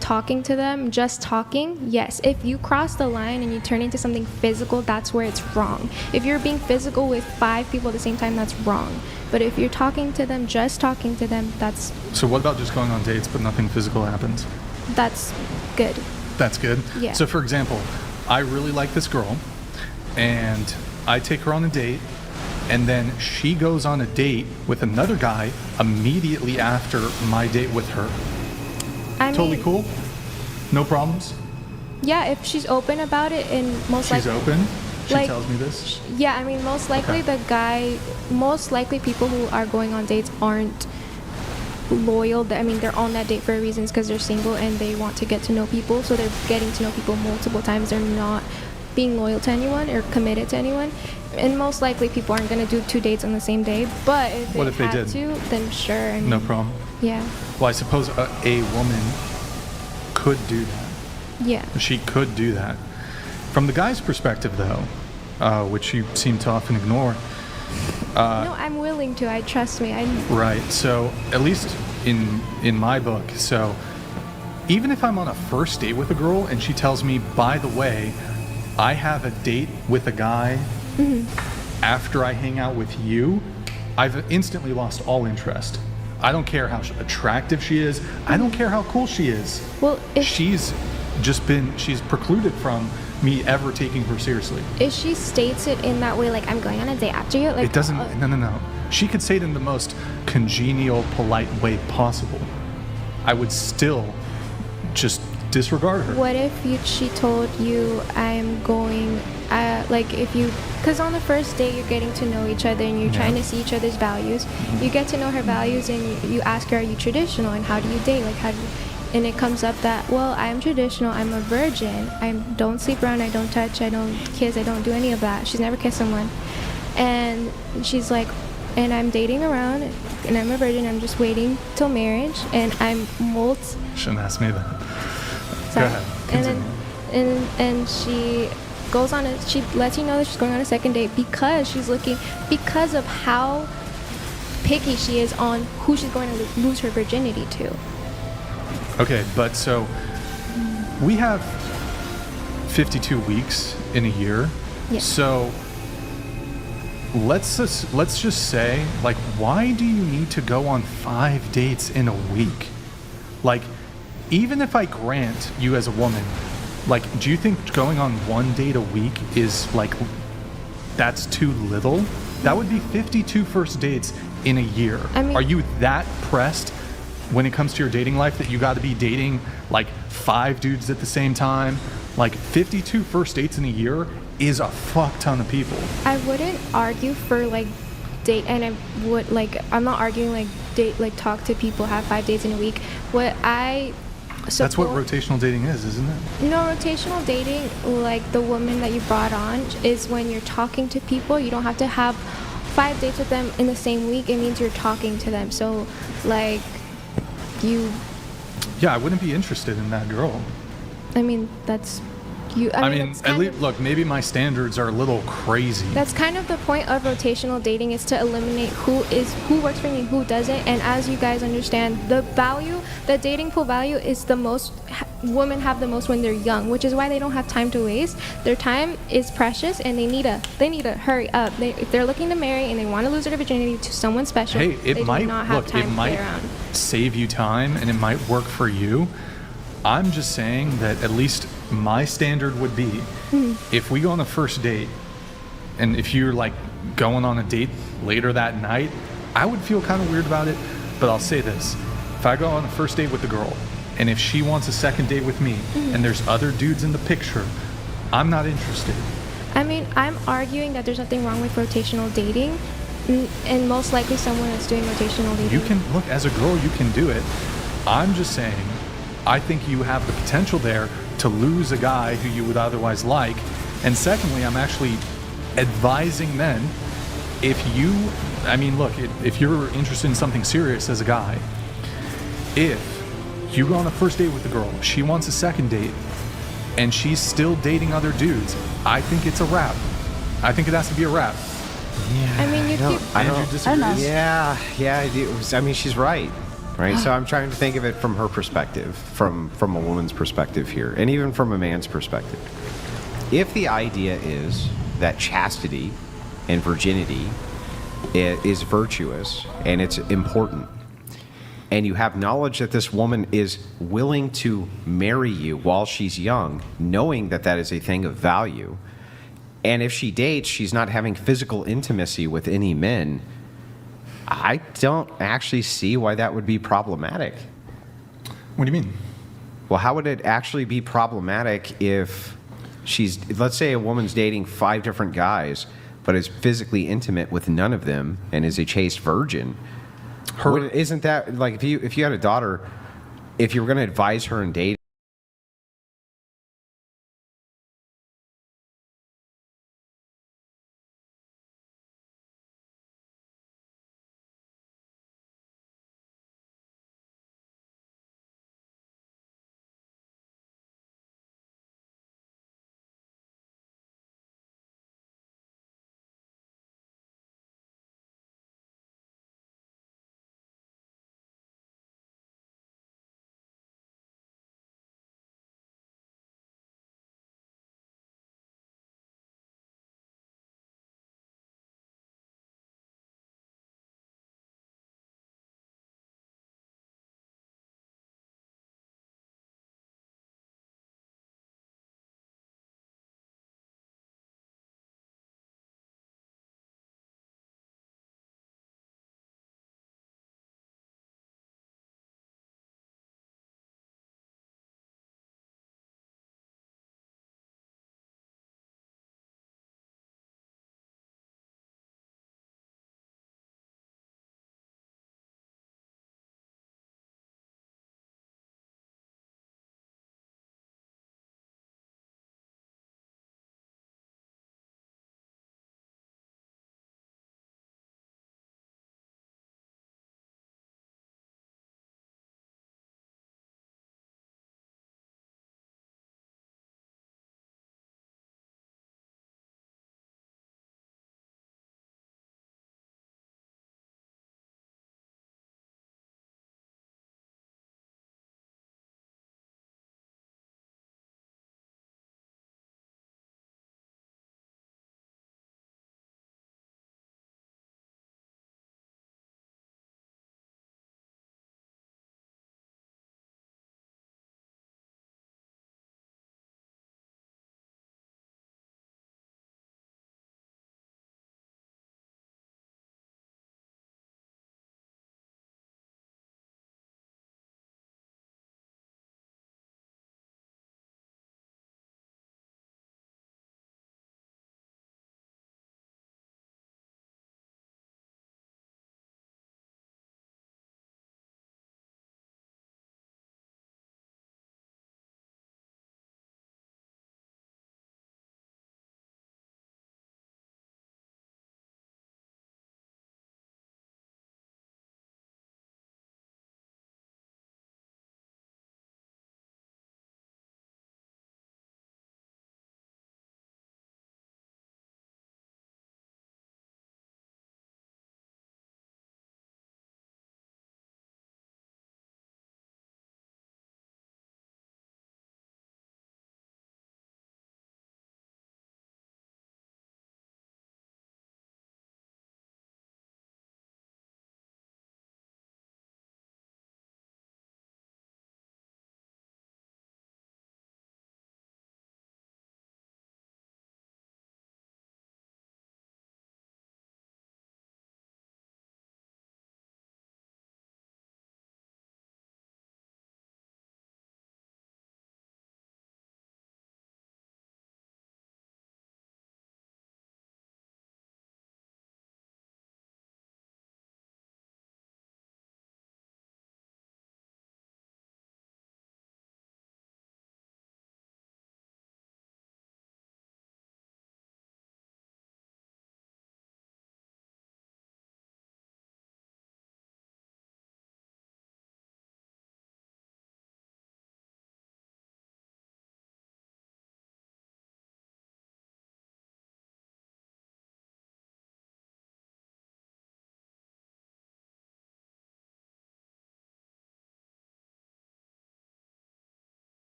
Talking to them, just talking, yes. If you cross the line and you turn into something physical, that's where it's wrong. If you're being physical with 5 people at the same time, that's wrong. But if you're talking to them, just talking to them, that's... So what about just going on dates but nothing physical happens? That's good. That's good? Yeah. So for example, I really like this girl and I take her on a date, and then she goes on a date with another guy immediately after my date with her. Totally cool? No problems? Yeah, if she's open about it, and She's open? She tells me this? Yeah, I mean, most likely people who are going on dates aren't loyal. I mean, they're on that date for reasons because they're single and they want to get to know people, so they're getting to know people multiple times. They're not being loyal to anyone or committed to anyone. And most likely people aren't going to do 2 dates on the same day, but if they had to, then sure. I mean, no problem. Yeah. Well, I suppose a woman could do that. Yeah. She could do that. From the guy's perspective, though, which you seem to often ignore. No, I'm willing to. Trust me. Right. So, at least in my book, so even if I'm on a first date with a girl and she tells me, by the way, I have a date with a guy after I hang out with you, I've instantly lost all interest. I don't care how attractive she is. I don't care how cool she is. Well, if she's precluded from me ever taking her seriously. if she states it in that way, like I'm going on a date after you, like It doesn't, no. She could say it in the most congenial, polite way possible. I would still just disregard her. What if she told you I'm going, like if you, because on the first date you're getting to know each other and you're trying to see each other's values. You get to know her values and you ask her, are you traditional and how do you date? Like how do you, and it comes up that, well, I'm traditional, I'm a virgin, I don't sleep around, I don't touch, I don't kiss, I don't do any of that. She's never kissed someone. And she's like, and I'm dating around and I'm a virgin, I'm just waiting till marriage and I'm Shouldn't ask me that. Sorry. Go ahead. And then and she goes on she lets you know that she's going on a second date because because of how picky she is on who she's going to lose her virginity to. Okay, but so we have 52 weeks in a year. Yes. So let's just say, like, why do you need to go on 5 dates in a week? Like, even if I grant you as a woman, like, do you think going on 1 date a week is, like, that's too little? That would be 52 first dates in a year. I mean, are you that pressed when it comes to your dating life that you got to be dating, like, 5 dudes at the same time? Like, 52 first dates in a year is a fuck ton of people. I wouldn't argue for like date, and I would like I'm not arguing like date, like talk to people, have 5 dates in a week. That's what rotational dating is, isn't it? No, rotational dating, like the woman that you brought on, is when you're talking to people. You don't have to have 5 dates with them in the same week. It means you're talking to them. So, like, you. Yeah, I wouldn't be interested in that girl. I mean, that's. I mean, at least, look, maybe my standards are a little crazy. That's kind of the point of rotational dating, is to eliminate who works for me, who doesn't. And as you guys understand, the dating pool value is the most women have the most when they're young, which is why they don't have time to waste. Their time is precious, and they need to hurry up. If they're looking to marry and they want to lose their virginity to someone special, hey, they do not have time to play around. Save you time, and it might work for you. I'm just saying that at least my standard would be, if we go on a first date, and if you're like going on a date later that night, I would feel kind of weird about it. But I'll say this: if I go on a first date with a girl, and if she wants a second date with me, and there's other dudes in the picture, I'm not interested. I mean, I'm arguing that there's nothing wrong with rotational dating, and most likely someone that's doing rotational dating. You can look, as a girl, you can do it. I'm just saying, I think you have the potential there to lose a guy who you would otherwise like. And secondly, I'm actually advising men, if you're interested in something serious as a guy, if you go on a first date with a girl, she wants a second date, and she's still dating other dudes, I think it's a wrap. I think it has to be a wrap. Yeah, I mean, Andrew disagrees? Yeah, I do. I mean, she's right. Right, so I'm trying to think of it from her perspective, from a woman's perspective here, and even from a man's perspective. If the idea is that chastity and virginity is virtuous and it's important, and you have knowledge that this woman is willing to marry you while she's young, knowing that that is a thing of value, and if she dates, she's not having physical intimacy with any men, I don't actually see why that would be problematic. What do you mean? Well, how would it actually be problematic if let's say a woman's dating 5 different guys, but is physically intimate with none of them and is a chaste virgin? Isn't that, like, if you had a daughter, if you were going to advise her in dating,